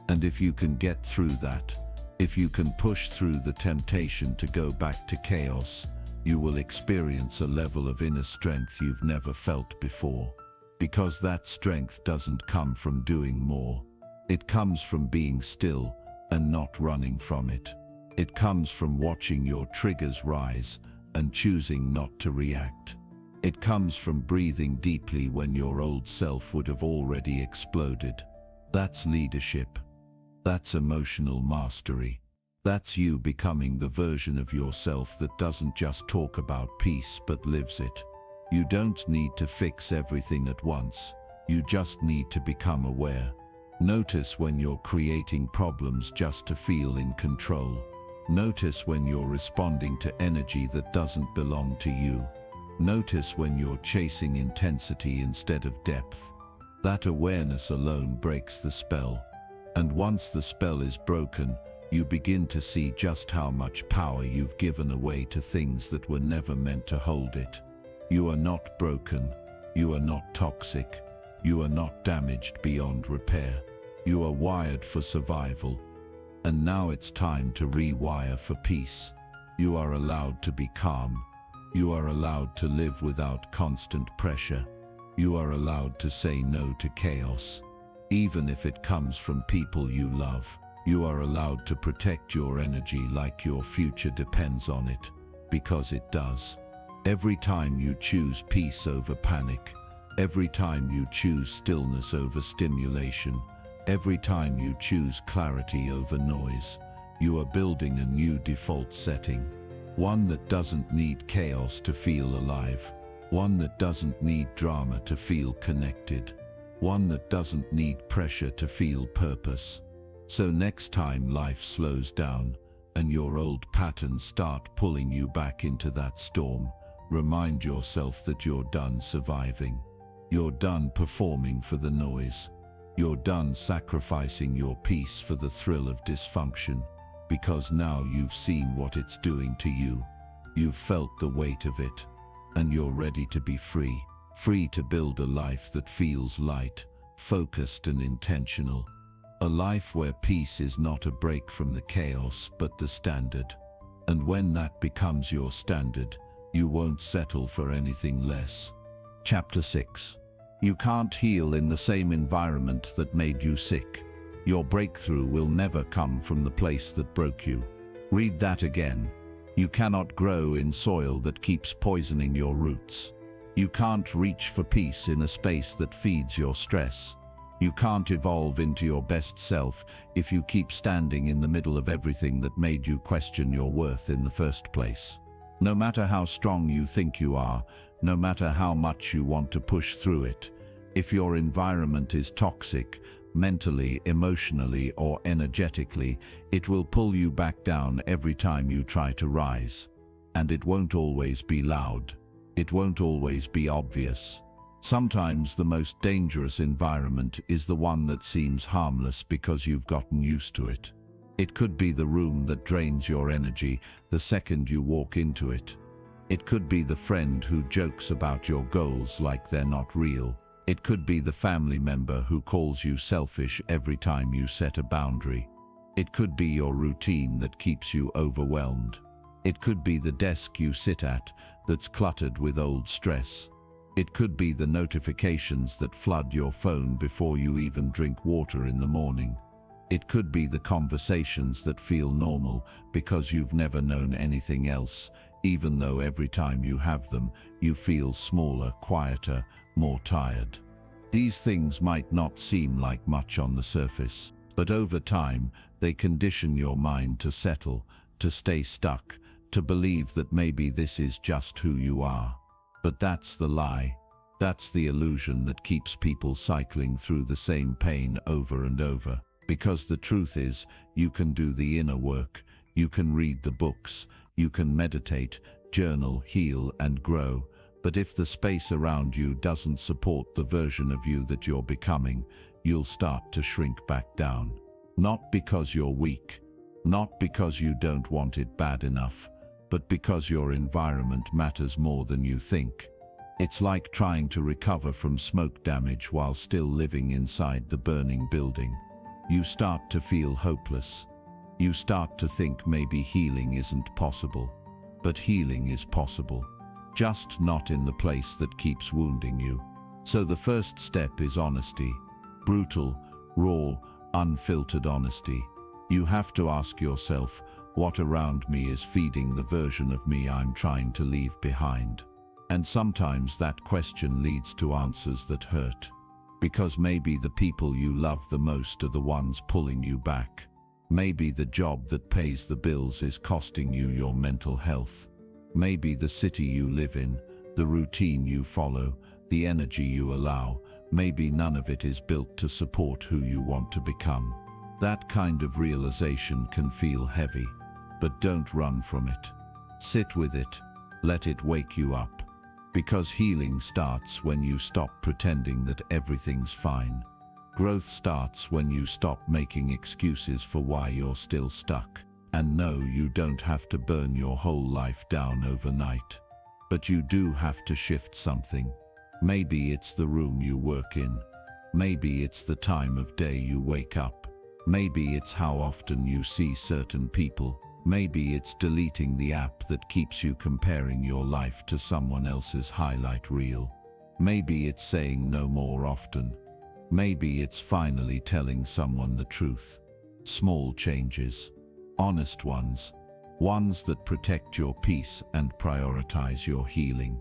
[SPEAKER 2] And if you can get through that, if you can push through the temptation to go back to chaos, you will experience a level of inner strength you've never felt before. Because that strength doesn't come from doing more. It comes from being still and not running from it. It comes from watching your triggers rise and choosing not to react. It comes from breathing deeply when your old self would have already exploded. That's leadership. That's emotional mastery. That's you becoming the version of yourself that doesn't just talk about peace but lives it. You don't need to fix everything at once. You just need to become aware. Notice when you're creating problems just to feel in control. Notice when you're responding to energy that doesn't belong to you. Notice when you're chasing intensity instead of depth. That awareness alone breaks the spell. And once the spell is broken, you begin to see just how much power you've given away to things that were never meant to hold it. You are not broken. You are not toxic. You are not damaged beyond repair. You are wired for survival. And now it's time to rewire for peace. You are allowed to be calm. You are allowed to live without constant pressure. You are allowed to say no to chaos. Even if it comes from people you love, you are allowed to protect your energy like your future depends on it, because it does. Every time you choose peace over panic, every time you choose stillness over stimulation, every time you choose clarity over noise, you are building a new default setting. One that doesn't need chaos to feel alive. One that doesn't need drama to feel connected. One that doesn't need pressure to feel purpose. So next time life slows down and your old patterns start pulling you back into that storm, remind yourself that you're done surviving. You're done performing for the noise. You're done sacrificing your peace for the thrill of dysfunction, because now you've seen what it's doing to you. You've felt the weight of it, and you're ready to be free. Free to build a life that feels light, focused and intentional. A life where peace is not a break from the chaos, but the standard. And when that becomes your standard, you won't settle for anything less.
[SPEAKER 1] Chapter 6. You can't heal in the same environment that made you sick. Your breakthrough will never come from the place that broke you. Read that again. You cannot grow in soil that keeps poisoning your roots. You can't reach for peace in a space that feeds your stress. You can't evolve into your best self if you keep standing in the middle of everything that made you question your worth in the first place. No matter how strong you think you are, no matter how much you want to push through it, if your environment is toxic, mentally, emotionally, or energetically, it will pull you back down every time you try to rise. And it won't always be loud. It won't always be obvious. Sometimes the most dangerous environment is the one that seems harmless because you've gotten used to it. It could be the room that drains your energy the second you walk into it. It could be the friend who jokes about your goals like they're not real. It could be the family member who calls you selfish every time you set a boundary. It could be your routine that keeps you overwhelmed. It could be the desk you sit at that's cluttered with old stress. It could be the notifications that flood your phone before you even drink water in the morning. It could be the conversations that feel normal because you've never known anything else, even though every time you have them, you feel smaller, quieter, more tired. These things might not seem like much on the surface, but over time, they condition your mind to settle, to stay stuck, to believe that maybe this is just who you are. But that's the lie. That's the illusion that keeps people cycling through the same pain over and over. Because the truth is, you can do the inner work, you can read the books, you can meditate, journal, heal, and grow. But if the space around you doesn't support the version of you that you're becoming, you'll start to shrink back down. Not because you're weak, not because you don't want it bad enough, but because your environment matters more than you think. It's like trying to recover from smoke damage while still living inside the burning building. You start to feel hopeless. You start to think maybe healing isn't possible. But healing is possible, just not in the place that keeps wounding you. So the first step is honesty. Brutal, raw, unfiltered honesty. You have to ask yourself, what around me is feeding the version of me I'm trying to leave behind? And sometimes that question leads to answers that hurt. Because maybe the people you love the most are the ones pulling you back. Maybe the job that pays the bills is costing you your mental health. Maybe the city you live in, the routine you follow, the energy you allow, maybe none of it is built to support who you want to become. That kind of realization can feel heavy. But don't run from it. Sit with it. Let it wake you up. Because healing starts when you stop pretending that everything's fine. Growth starts when you stop making excuses for why you're still stuck. And no, you don't have to burn your whole life down overnight. But you do have to shift something. Maybe it's the room you work in. Maybe it's the time of day you wake up. Maybe it's how often you see certain people. Maybe it's deleting the app that keeps you comparing your life to someone else's highlight reel. Maybe it's saying no more often. Maybe it's finally telling someone the truth. Small changes. Honest ones. Ones that protect your peace and prioritize your healing.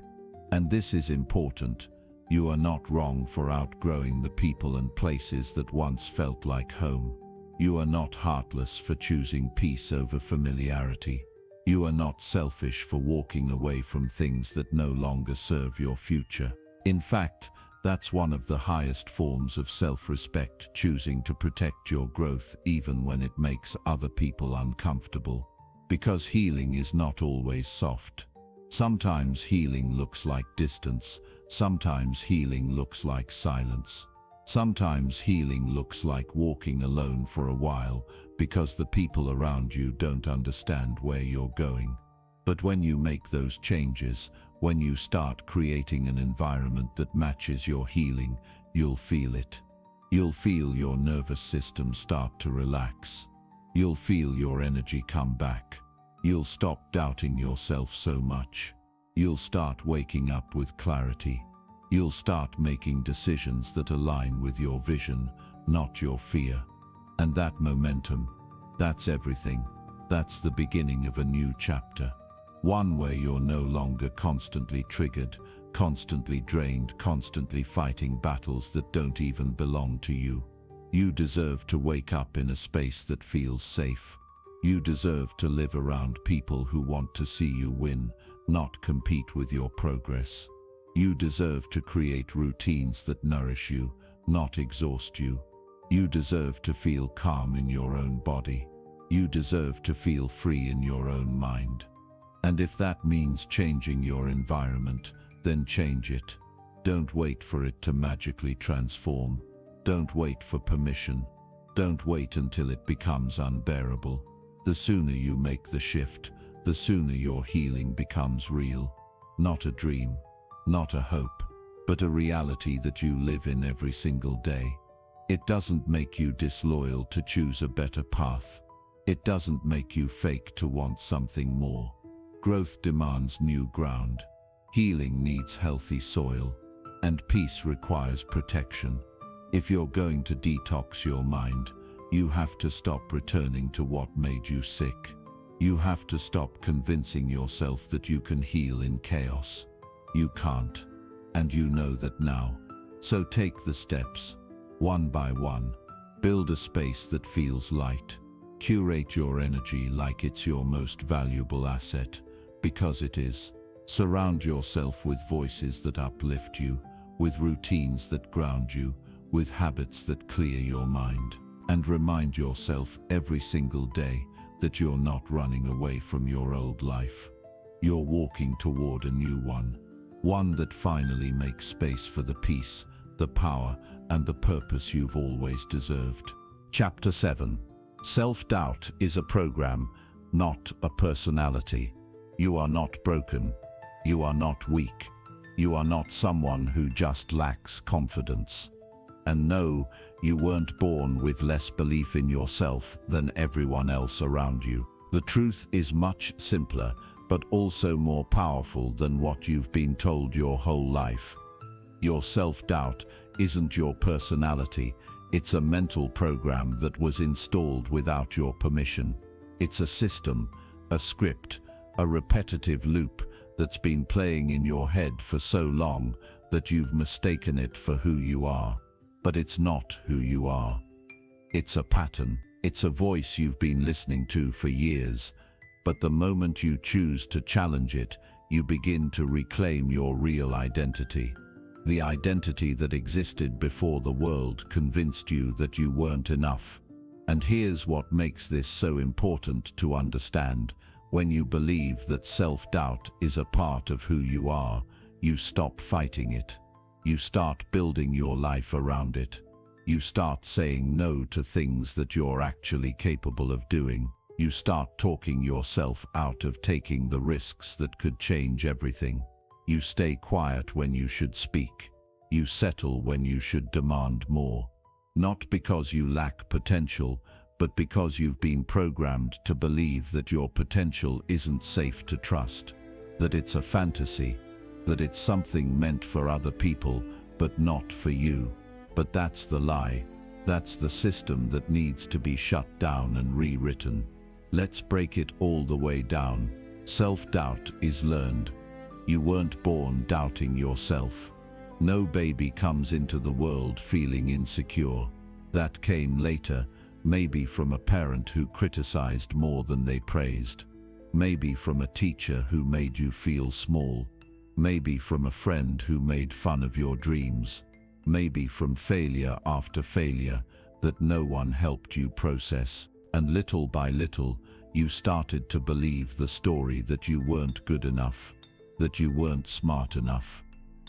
[SPEAKER 1] And this is important. You are not wrong for outgrowing the people and places that once felt like home. You are not heartless for choosing peace over familiarity. You are not selfish for walking away from things that no longer serve your future. In fact, that's one of the highest forms of self-respect, choosing to protect your growth even when it makes other people uncomfortable. Because healing is not always soft. Sometimes healing looks like distance. Sometimes healing looks like silence. Sometimes healing looks like walking alone for a while because the people around you don't understand where you're going. But when you make those changes, when you start creating an environment that matches your healing, you'll feel it. You'll feel your nervous system start to relax. You'll feel your energy come back. You'll stop doubting yourself so much. You'll start waking up with clarity. You'll start making decisions that align with your vision, not your fear. And that momentum, that's everything. That's the beginning of a new chapter. One where you're no longer constantly triggered,
[SPEAKER 2] constantly drained, constantly fighting battles that don't even belong to you. You deserve to wake up in a space that feels safe. You deserve to live around people who want to see you win, not compete with your progress. You deserve to create routines that nourish you, not exhaust you. You deserve to feel calm in your own body. You deserve to feel free in your own mind. And if that means changing your environment, then change it. Don't wait for it to magically transform. Don't wait for permission. Don't wait until it becomes unbearable. The sooner you make the shift, the sooner your healing becomes real. Not a dream, not a hope, but a reality that you live in every single day. It doesn't make you disloyal to choose a better path. It doesn't make you fake to want something more. Growth demands new ground. Healing needs healthy soil. And peace requires protection. If you're going to detox your mind, you have to stop returning to what made you sick. You have to stop convincing yourself that you can heal in chaos. You can't. And you know that now. So take the steps. One by one. Build a space that feels light. Curate your energy like it's your most valuable asset, because it is. Surround yourself with voices that uplift you, with routines that ground you, with habits that clear your mind. And remind yourself every single day that you're not running away from your old life. You're walking toward a new one. One that finally makes space for the peace, the power, and the purpose you've always deserved.
[SPEAKER 1] Chapter 7. Self-doubt is a program, not a personality. You are not broken. You are not weak. You are not someone who just lacks confidence. And no, you weren't born with less belief in yourself than everyone else around you. The truth is much simpler, but also more powerful than what you've been told your whole life. Your self-doubt isn't your personality. It's a mental program that was installed without your permission. It's a system, a script, a repetitive loop that's been playing in your head for so long that you've mistaken it for who you are. But it's not who you are. It's a pattern. It's a voice you've been listening to for years. But the moment you choose to challenge it, you begin to reclaim your real identity. The identity that existed before the world convinced you that you weren't enough. And here's what makes this so important to understand. When you believe that self-doubt is a part of who you are, you stop fighting it. You start building your life around it. You start saying no to things that you're actually capable of doing. You start talking yourself out of taking the risks that could change everything. You stay quiet when you should speak. You settle when you should demand more. Not because you lack potential, but because you've been programmed to believe that your potential isn't safe to trust, that it's a fantasy, that it's something meant for other people, but not for you. But that's the lie. That's the system that needs to be shut down and rewritten. Let's break it all the way down. Self-doubt is learned. You weren't born doubting yourself. No baby comes into the world feeling insecure. That came later, maybe from a parent who criticized more than they praised. Maybe from a teacher who made you feel small. Maybe from a friend who made fun of your dreams. Maybe from failure after failure that no one helped you process. And little by little, you started to believe the story that you weren't good enough, that you weren't smart enough,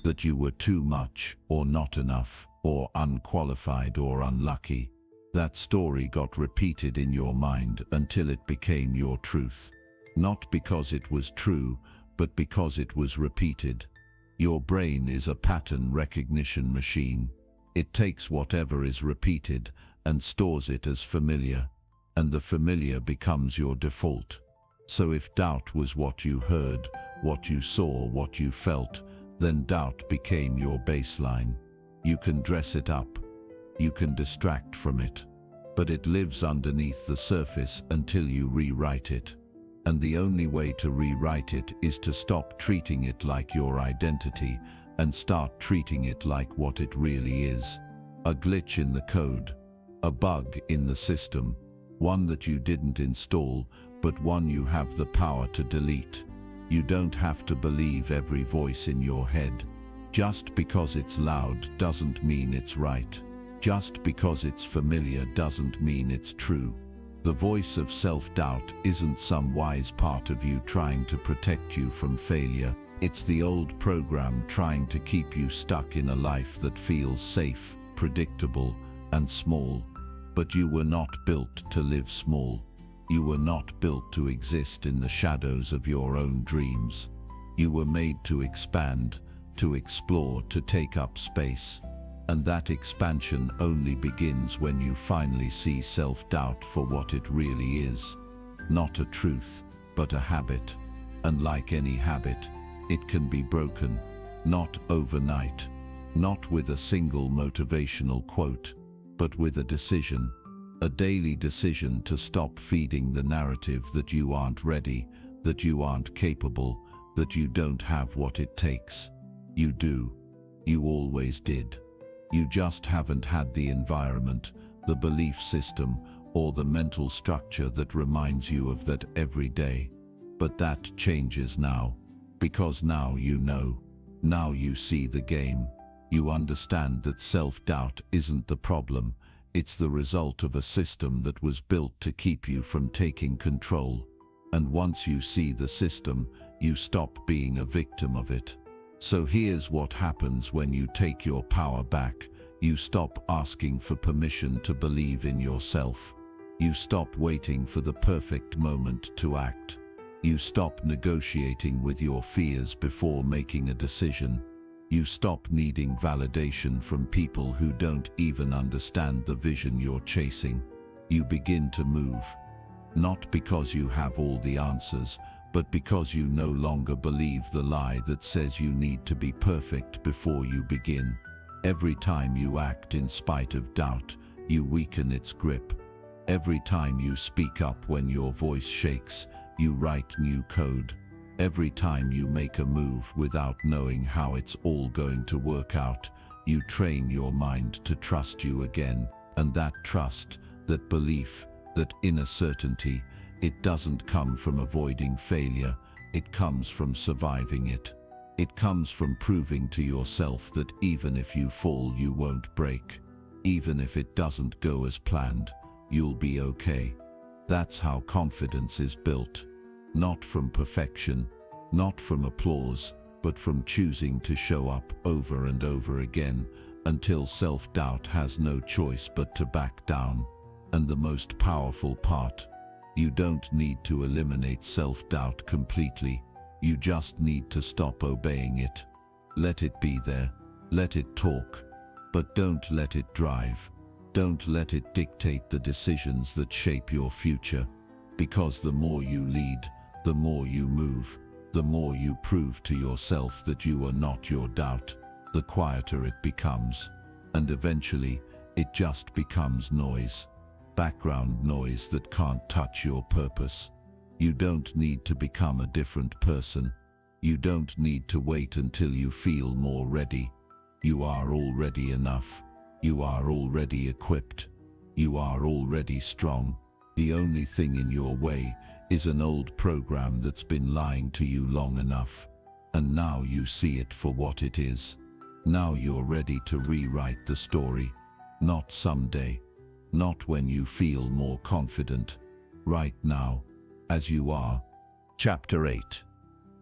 [SPEAKER 1] that you were too much or not enough, or unqualified or unlucky. That story got repeated in your mind until it became your truth. Not because it was true, but because it was repeated. Your brain is a pattern recognition machine. It takes whatever is repeated and stores it as familiar, and the familiar becomes your default. So if doubt was what you heard, what you saw, what you felt, then doubt became your baseline. You can dress it up. You can distract from it. But it lives underneath the surface until you rewrite it.
[SPEAKER 2] And the only way to rewrite it is to stop treating it like your identity and start treating it like what it really is. A glitch in the code, a bug in the system, one that you didn't install, but one you have the power to delete. You don't have to believe every voice in your head. Just because it's loud doesn't mean it's right. Just because it's familiar doesn't mean it's true. The voice of self-doubt isn't some wise part of you trying to protect you from failure. It's the old program trying to keep you stuck in a life that feels safe, predictable, and small. But you were not built to live small. You were not built to exist in the shadows of your own dreams. You were made to expand, to explore, to take up space. And that expansion only begins when you finally see self-doubt for what it really is. Not a truth, but a habit. And like any habit, it can be broken, not overnight, not with a single motivational quote, but with a decision, a daily decision to stop feeding the narrative that you aren't ready, that you aren't capable, that you don't have what it takes. You do. You always did. You just haven't had the environment, the belief system, or the mental structure that reminds you of that every day. But that changes now, because now you know. Now you see the game. You understand that self-doubt isn't the problem. It's the result of a system that was built to keep you from taking control. And once you see the system, you stop being a victim of it. So here's what happens when you take your power back. You stop asking for permission to believe in yourself. You stop waiting for the perfect moment to act. You stop negotiating with your fears before making a decision. You stop needing validation from people who don't even understand the vision you're chasing. You begin to move. Not because you have all the answers, but because you no longer believe the lie that says you need to be perfect before you begin. Every time you act in spite of doubt, you weaken its grip. Every time you speak up when your voice shakes, you write new code. Every time you make a move without knowing how it's all going to work out, you train your mind to trust you again. And that trust, that belief, that inner certainty, it doesn't come from avoiding failure, it comes from surviving it. It comes from proving to yourself that even if you fall, you won't break. Even if it doesn't go as planned, you'll be okay. That's how confidence is built. Not from perfection, not from applause, but from choosing to show up over and over again until self-doubt has no choice but to back down. And the most powerful part, you don't need to eliminate self-doubt completely. You just need to stop obeying it. Let it be there. Let it talk. But don't let it drive. Don't let it dictate the decisions that shape your future. Because the more you lead, the more you move, the more you prove to yourself that you are not your doubt, the quieter it becomes. And eventually, it just becomes noise. Background noise that can't touch your purpose. You don't need to become a different person. You don't need to wait until you feel more ready. You are already enough. You are already equipped. You are already strong. The only thing in your way is an old program that's been lying to you long enough. And now you see it for what it is. Now you're ready to rewrite the story. Not someday. Not when you feel more confident. Right now, as you are.
[SPEAKER 1] Chapter 8.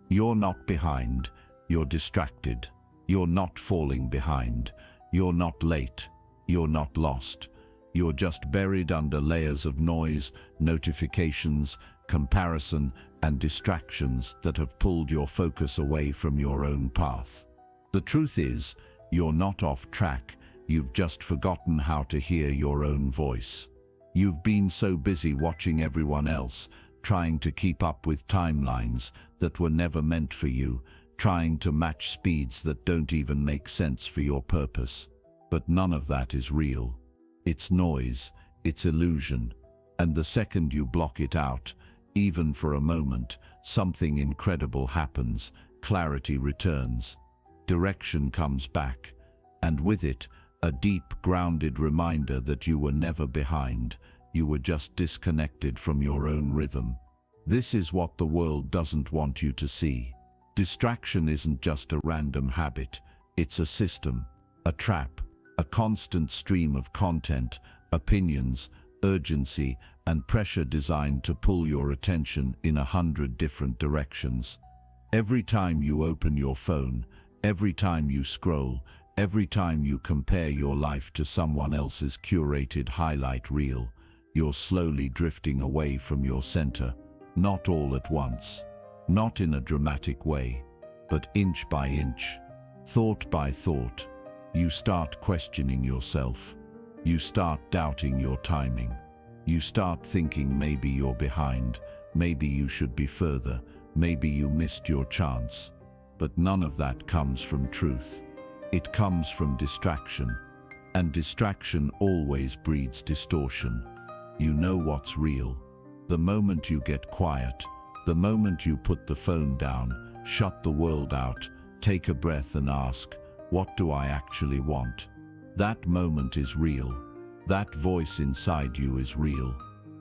[SPEAKER 1] You're not behind. You're distracted. You're not falling behind. You're not late. You're not lost. You're just buried under layers of noise, notifications, comparison, and distractions that have pulled your focus away from your own path. The truth is, you're not off track. You've just forgotten how to hear your own voice. You've been so busy watching everyone else, trying to keep up with timelines that were never meant for you, trying to match speeds that don't even make sense for your purpose. But none of that is real. It's noise, it's illusion, and the second you block it out, Even for a moment, something incredible happens, clarity returns, direction comes back, and with it, a deep, grounded reminder that you were never behind, you were just disconnected from your own rhythm. This is what the world doesn't want you to see. Distraction isn't just a random habit, it's a system, a trap, a constant stream of content, opinions, urgency, and pressure designed to pull your attention in 100 different directions. Every time you open your phone, every time you scroll, every time you compare your life to someone else's curated highlight reel, you're slowly drifting away from your center, not all at once, not in a dramatic way, but inch by inch, thought by thought. You start questioning yourself. You start doubting your timing. You start thinking maybe you're behind, maybe you should be further, maybe you missed your chance. But none of that comes from truth. It comes from distraction. And distraction always breeds distortion. You know what's real. The moment you get quiet, the moment you put the phone down, shut the world out, take a breath and ask, what do I actually want? That moment is real. That voice inside you is real.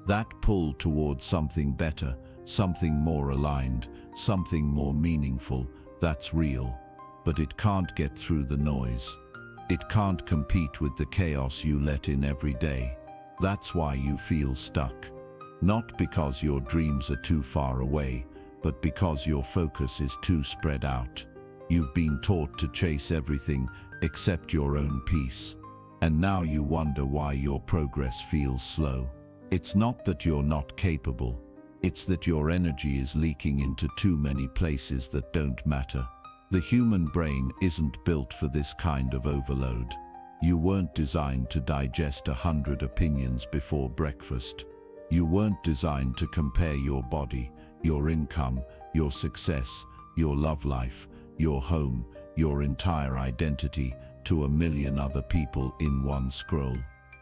[SPEAKER 1] That pull towards something better, something more aligned, something more meaningful, that's real. But it can't get through the noise. It can't compete with the chaos you let in every day. That's why you feel stuck. Not because your dreams are too far away, but because your focus is too spread out. You've been taught to chase everything except your own peace. And now you wonder why your progress feels slow. It's not that you're not capable. It's that your energy is leaking into too many places that don't matter. The human brain isn't built for this kind of overload. You weren't designed to digest 100 opinions before breakfast. You weren't designed to compare your body, your income, your success, your love life, your home, your entire identity to a million other people in one scroll.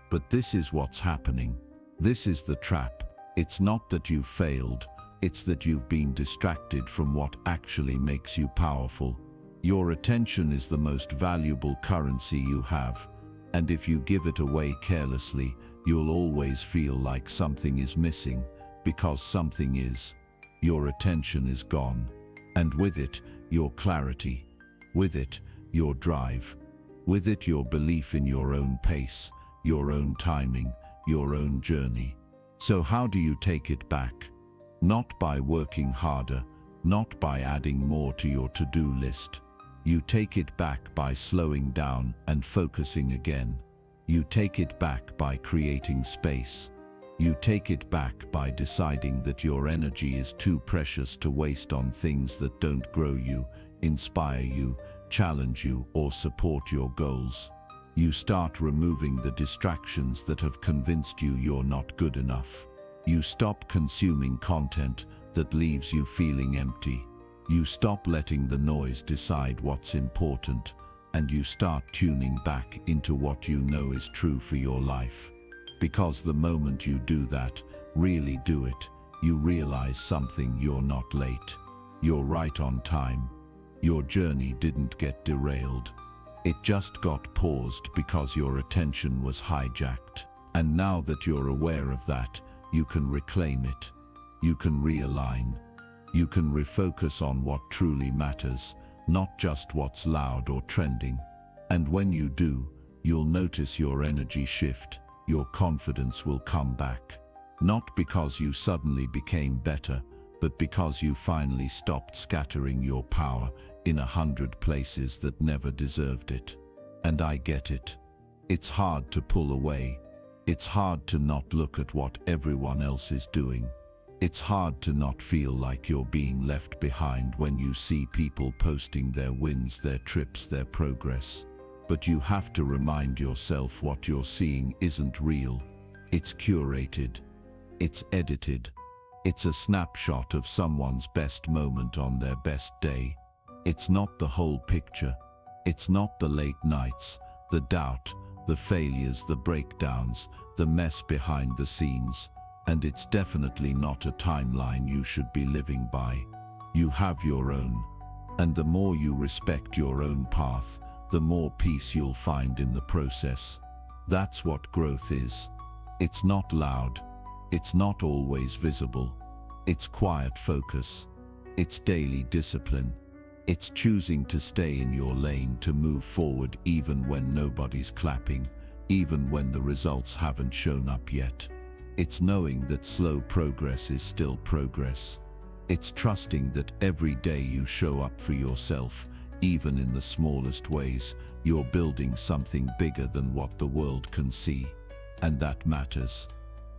[SPEAKER 1] But this is what's happening. This is the trap. It's not that you've failed, it's that you've been distracted from what actually makes you powerful. Your attention is the most valuable currency you have, and if you give it away carelessly, you'll always feel like something is missing, because something is. Your attention is gone, and with it, your clarity. With it, your drive. With it, your belief in your own pace, your own timing, your own journey. So how do you take it back? Not by working harder, not by adding more to your to-do list. You take it back by slowing down and focusing again. You take it back by creating space. You take it back by deciding that your energy is too precious to waste on things that don't grow you, inspire you, challenge you, or support your goals. You start removing the distractions that have convinced you you're not good enough. You stop consuming content that leaves you feeling empty. You stop letting the noise decide what's important, and you start tuning back into what you know is true for your life. Because the moment you do that, really do it, you realize something: you're not late. You're right on time. Your journey didn't get derailed. It just got paused because your attention was hijacked. And now that you're aware of that, you can reclaim it. You can realign. You can refocus on what truly matters, not just what's loud or trending. And when you do, you'll notice your energy shift. Your confidence will come back. Not because you suddenly became better, but because you finally stopped scattering your power in 100 places that never deserved it. And I get it. It's hard to pull away. It's hard to not look at what everyone else is doing. It's hard to not feel like you're being left behind when you see people posting their wins, their trips, their progress. But you have to remind yourself what you're seeing isn't real. It's curated. It's edited. It's a snapshot of someone's best moment on their best day. It's not the whole picture. It's not the late nights, the doubt, the failures, the breakdowns, the mess behind the scenes.
[SPEAKER 2] And it's definitely not a timeline you should be living by. You have your own. And the more you respect your own path, the more peace you'll find in the process. That's what growth is. It's not loud. It's not always visible. It's quiet focus. It's daily discipline. It's choosing to stay in your lane, to move forward even when nobody's clapping, even when the results haven't shown up yet. It's knowing that slow progress is still progress. It's trusting that every day you show up for yourself, even in the smallest ways, you're building something bigger than what the world can see. And that matters.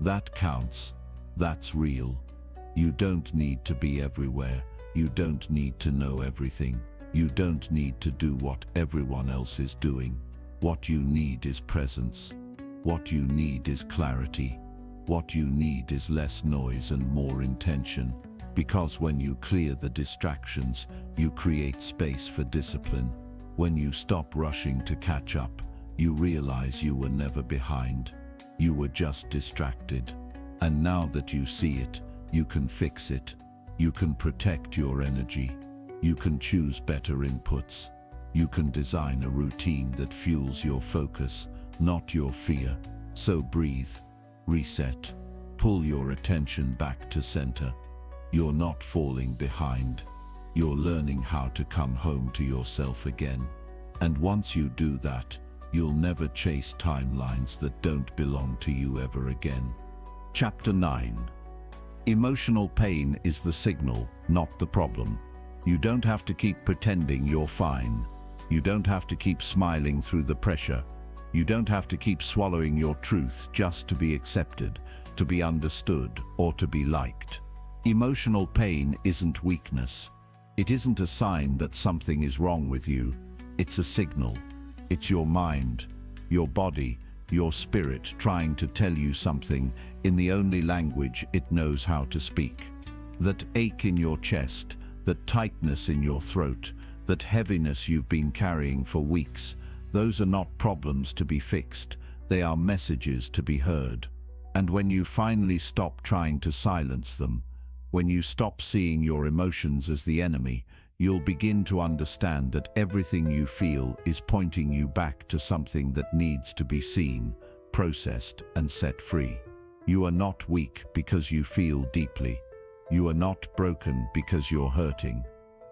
[SPEAKER 2] That counts. That's real. You don't need to be everywhere. You don't need to know everything. You don't need to do what everyone else is doing. What you need is presence. What you need is clarity. What you need is less noise and more intention. Because when you clear the distractions, you create space for discipline. When you stop rushing to catch up, you realize you were never behind. You were just distracted. And now that you see it, you can fix it. You can protect your energy. You can choose better inputs. You can design a routine that fuels your focus, not your fear. So breathe, reset, pull your attention back to center. You're not falling behind. You're learning how to come home to yourself again. And once you do that, you'll never chase timelines that don't belong to you ever again.
[SPEAKER 1] Chapter 9. Emotional pain is the signal, not the problem. You don't have to keep pretending you're fine. You don't have to keep smiling through the pressure. You don't have to keep swallowing your truth just to be accepted, to be understood, or to be liked. Emotional pain isn't weakness. It isn't a sign that something is wrong with you. It's a signal. It's your mind, your body, your spirit trying to tell you something in the only language it knows how to speak. That ache in your chest, that tightness in your throat, that heaviness you've been carrying for weeks, those are not problems to be fixed. They are messages to be heard. And when you finally stop trying to silence them, when you stop seeing your emotions as the enemy, you'll begin to understand that everything you feel is pointing you back to something that needs to be seen, processed, and set free. You are not weak because you feel deeply. You are not broken because you're hurting.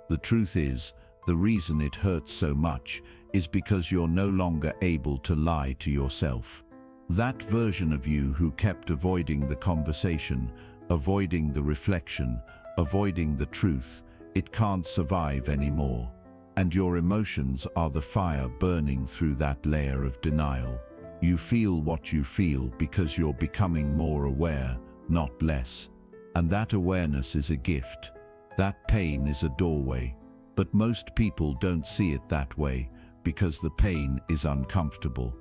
[SPEAKER 1] The truth is, the reason it hurts so much is because you're no longer able to lie to yourself. That version of you who kept avoiding the conversation, avoiding the reflection, avoiding the truth, it can't survive anymore. And your emotions are the fire burning through that layer of denial. You feel what you feel because you're becoming more aware, not less. And that awareness is a gift. That pain is a doorway. But most people don't see it that way because the pain is uncomfortable.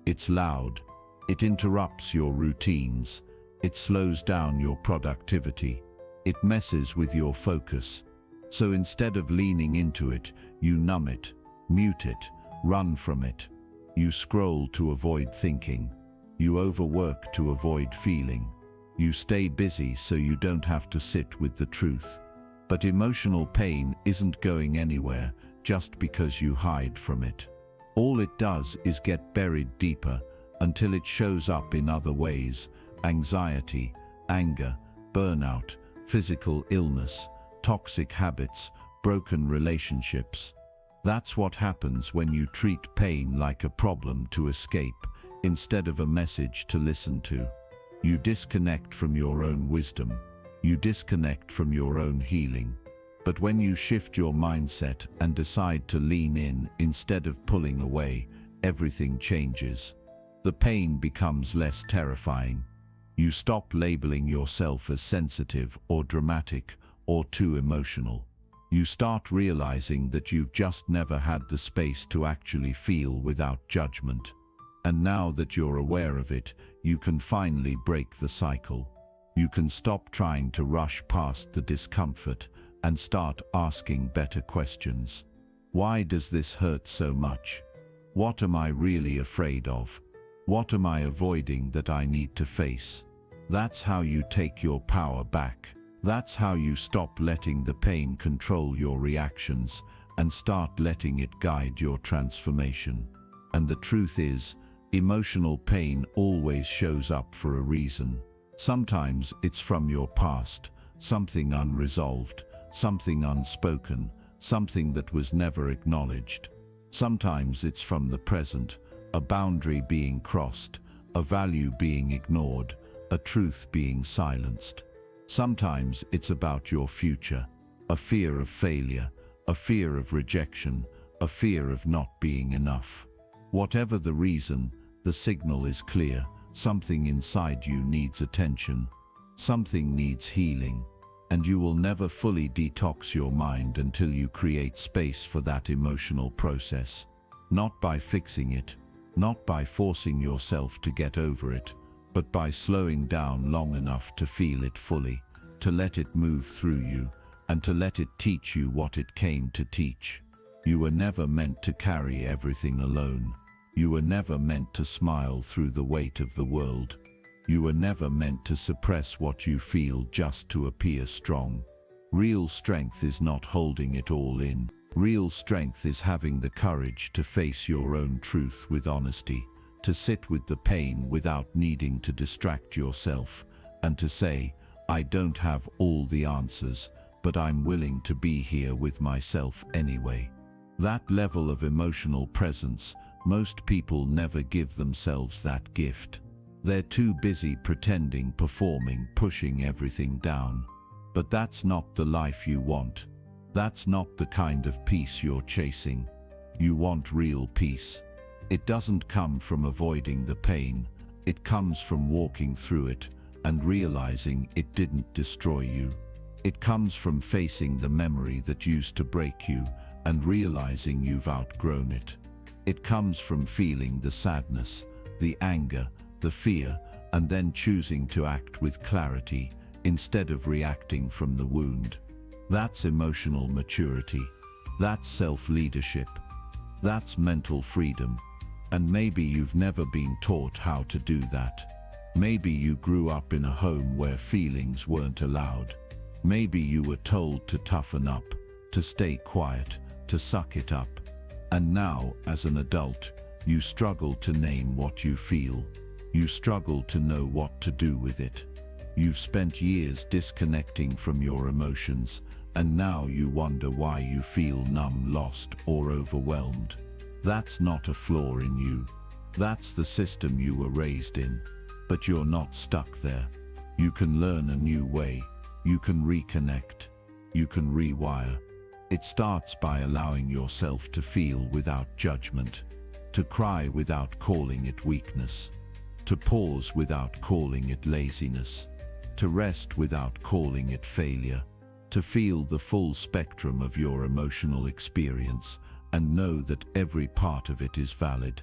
[SPEAKER 1] It's loud. It interrupts your routines. It slows down your productivity. It messes with your focus. So instead of leaning into it, you numb it, mute it, run from it. You scroll to avoid thinking. You overwork to avoid feeling. You stay busy so you don't have to sit with the truth. But emotional pain isn't going anywhere just because you hide from it. All it does is get buried deeper until it shows up in other ways: anxiety, anger, burnout, physical illness, toxic habits, broken relationships. That's what happens when you treat pain like a problem to escape instead of a message to listen to. You disconnect from your own wisdom. You disconnect from your own healing. But when you shift your mindset and decide to lean in instead of pulling away, everything changes. The pain becomes less terrifying. You stop labeling yourself as sensitive or dramatic or too emotional. You start realizing that you've just never had the space to actually feel without judgment. And now that you're aware of it, you can finally break the cycle. You can stop trying to rush past the discomfort and start asking better questions. Why does this hurt so much? What am I really afraid of? What am I avoiding that I need to face? That's how you take your power back. That's how you stop letting the pain control your reactions and start letting it guide your transformation. And the truth is, emotional pain always shows up for a reason. Sometimes it's from your past, something unresolved, something unspoken, something that was never acknowledged. Sometimes it's from the present, a boundary being crossed, a value being ignored, a truth being silenced. Sometimes it's about your future, a fear of failure, a fear of rejection, a fear of not being enough. Whatever the reason, the signal is clear. Something inside you needs attention. Something needs healing. And you will never fully detox your mind until you create space for that emotional process. Not by fixing it, not by forcing yourself to get over it, but by slowing down long enough to feel it fully, to let it move through you, and to let it teach you what it came to teach. You were never meant to carry everything alone. You were never meant to smile through the weight of the world. You were never meant to suppress what you feel just to appear strong. Real strength is not holding it all in. Real strength is having the courage to face your own truth with honesty, to sit with the pain without needing to distract yourself, and to say, I don't have all the answers, but I'm willing to be here with myself anyway. That level of emotional presence, most people never give themselves that gift. They're too busy pretending, performing, pushing everything down. But that's not the life you want. That's not the kind of peace you're chasing. You want real peace. It doesn't come from avoiding the pain. It comes from walking through it and realizing it didn't destroy you. It comes from facing the memory that used to break you and realizing you've outgrown it. It comes from feeling the sadness, the anger, the fear, and then choosing to act with clarity instead of reacting from the wound. That's emotional maturity. That's self-leadership. That's mental freedom. And maybe you've never been taught how to do that. Maybe you grew up in a home where feelings weren't allowed. Maybe you were told to toughen up, to stay quiet, to suck it up. And now, as an adult, you struggle to name what you feel. You struggle to know what to do with it. You've spent years disconnecting from your emotions, and now you wonder why you feel numb, lost, or overwhelmed. That's not a flaw in you. That's the system you were raised in. But you're not stuck there. You can learn a new way. You can reconnect. You can rewire. It starts by allowing yourself to feel without judgment, to cry without calling it weakness, to pause without calling it laziness, to rest without calling it failure, to feel the full spectrum of your emotional experience and know that every part of it is valid.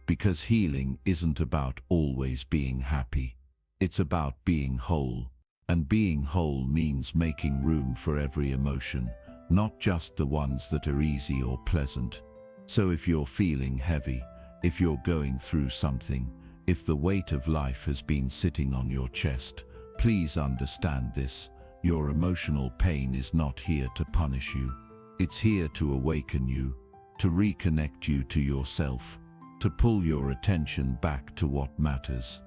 [SPEAKER 1] Because healing isn't about always being happy. It's about being whole. And being whole means making room for every emotion, not just the ones that are easy or pleasant. So if you're feeling heavy, if you're going through something, if the weight of life has been sitting on your chest, please understand this. Your emotional pain is not here to punish you. It's here to awaken you, to reconnect you to yourself, to pull your attention back to what matters,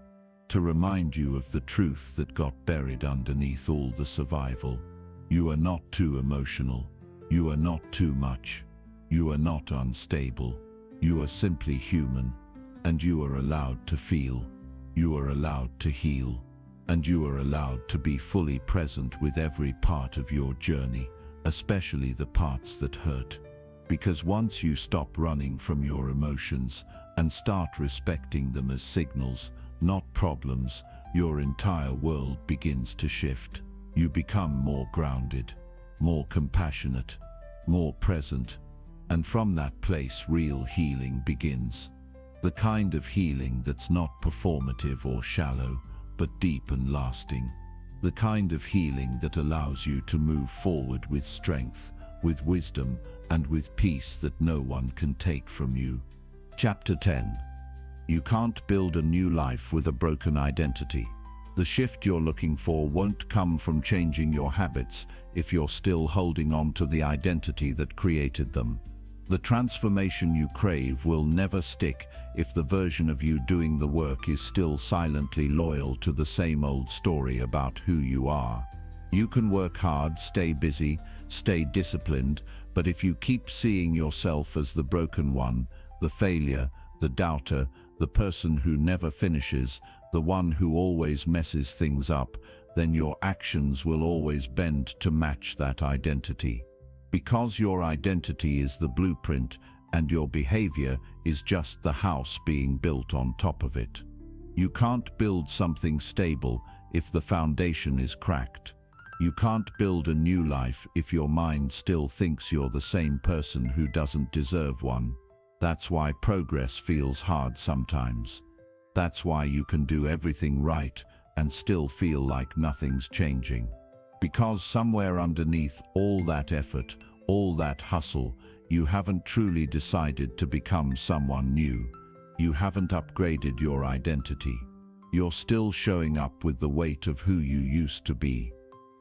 [SPEAKER 1] to remind you of the truth that got buried underneath all the survival. You are not too emotional. You are not too much. You are not unstable. You are simply human, and you are allowed to feel. You are allowed to heal, and you are allowed to be fully present with every part of your journey, especially the parts that hurt. Because once you stop running from your emotions and start respecting them as signals, not problems, your entire world begins to shift. You become more grounded, more compassionate, more present, and from that place real healing begins. The kind of healing that's not performative or shallow, but deep and lasting. The kind of healing that allows you to move forward with strength, with wisdom, and with peace that no one can take from you. Chapter 10. You can't build a new life with a broken identity. The shift you're looking for won't come from changing your habits if you're still holding on to the identity that created them. The transformation you crave will never stick if the version of you doing the work is still silently loyal to the same old story about who you are. You can work hard, stay busy, stay disciplined, but if you keep seeing yourself as the broken one, the failure, the doubter, the person who never finishes, the one who always messes things up, then your actions will always bend to match that identity. Because your identity is the blueprint and your behavior is just the house being built on top of it. You can't build something stable if the foundation is cracked. You can't build a new life if your mind still thinks you're the same person who doesn't deserve one. That's why progress feels hard sometimes. That's why you can do everything right and still feel like nothing's changing. Because somewhere underneath all that effort, all that hustle, you haven't truly decided to become someone new. You haven't upgraded your identity. You're still showing up with the weight of who you used to be.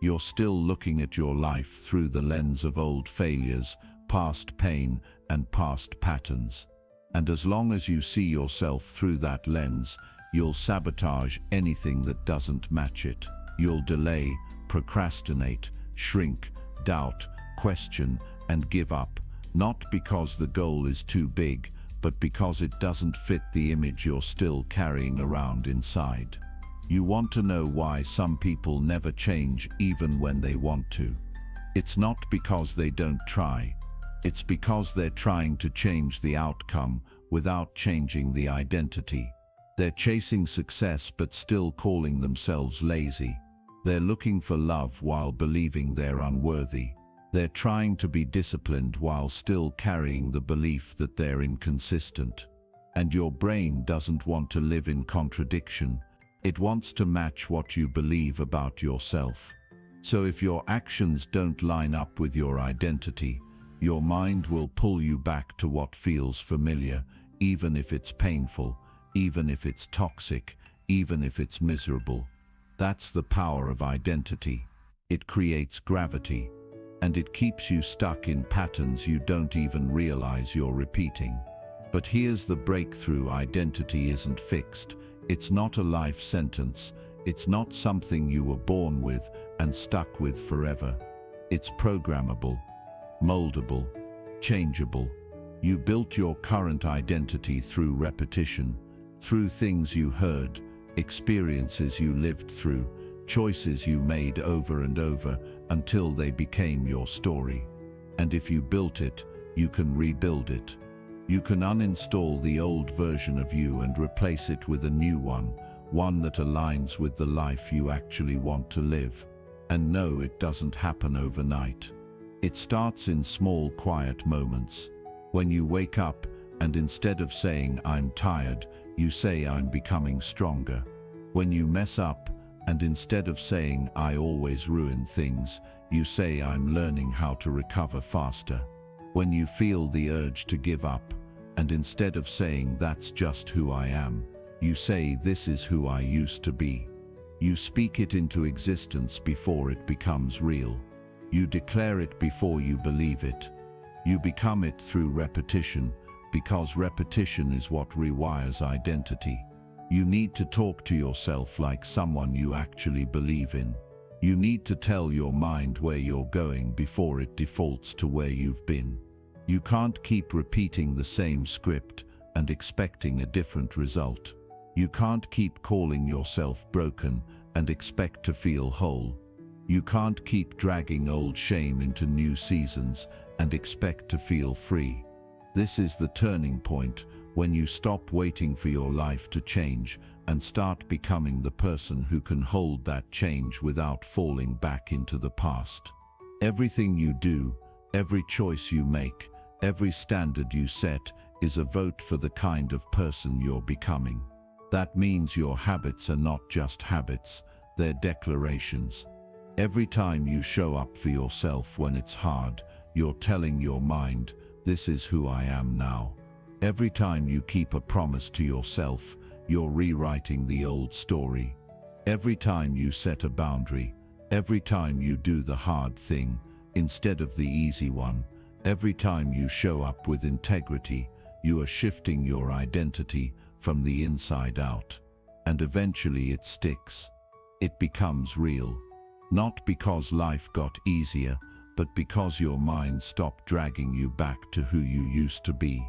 [SPEAKER 1] You're still looking at your life through the lens of old failures, past pain, and past patterns. And as long as you see yourself through that lens, you'll sabotage anything that doesn't match it. You'll delay, procrastinate, shrink, doubt, question, and give up, not because the goal is too big, but because it doesn't fit the image you're still carrying around inside. You want to know why some people never change even when they want to. It's not because they don't try. It's because they're trying to change the outcome without changing the identity. They're chasing success but still calling themselves lazy. They're looking for love while believing they're unworthy. They're trying to be disciplined while still carrying the belief that they're inconsistent. And your brain doesn't want to live in contradiction. It wants to match what you believe about yourself. So if your actions don't line up with your identity, your mind will pull you back to what feels familiar, even if it's painful, even if it's toxic, even if it's miserable. That's the power of identity. It creates gravity, and it keeps you stuck in patterns you don't even realize you're repeating. But here's the breakthrough: identity isn't fixed. It's not a life sentence. It's not something you were born with and stuck with forever. It's programmable, moldable, changeable. You built your current identity through repetition, through things you heard, experiences you lived through, choices you made over and over until they became your story. And if you built it, you can rebuild it. You can uninstall the old version of you and replace it with a new one that aligns with the life you actually want to live. And no, it doesn't happen overnight. It starts in small, quiet moments. When you wake up and instead of saying, "I'm tired," you say, "I'm becoming stronger." When you mess up and instead of saying, "I always ruin things," you say, "I'm learning how to recover faster." When you feel the urge to give up, and instead of saying, "That's just who I am," you say, "This is who I used to be." You speak it into existence before it becomes real. You declare it before you believe it. You become it through repetition, because repetition is what rewires identity. You need to talk to yourself like someone you actually believe in. You need to tell your mind where you're going before it defaults to where you've been. You can't keep repeating the same script and expecting a different result. You can't keep calling yourself broken and expect to feel whole. You can't keep dragging old shame into new seasons and expect to feel free. This is the turning point, when you stop waiting for your life to change and start becoming the person who can hold that change without falling back into the past. Everything you do, every choice you make, every standard you set is a vote for the kind of person you're becoming. That means your habits are not just habits, they're declarations. Every time you show up for yourself when it's hard, you're telling your mind, "This is who I am now." Every time you keep a promise to yourself, you're rewriting the old story.
[SPEAKER 2] Every time you set a boundary, every time you do the hard thing instead of the easy one, every time you show up with integrity, you are shifting your identity from the inside out. And eventually it sticks. It becomes real. Not because life got easier, but because your mind stopped dragging you back to who you used to be.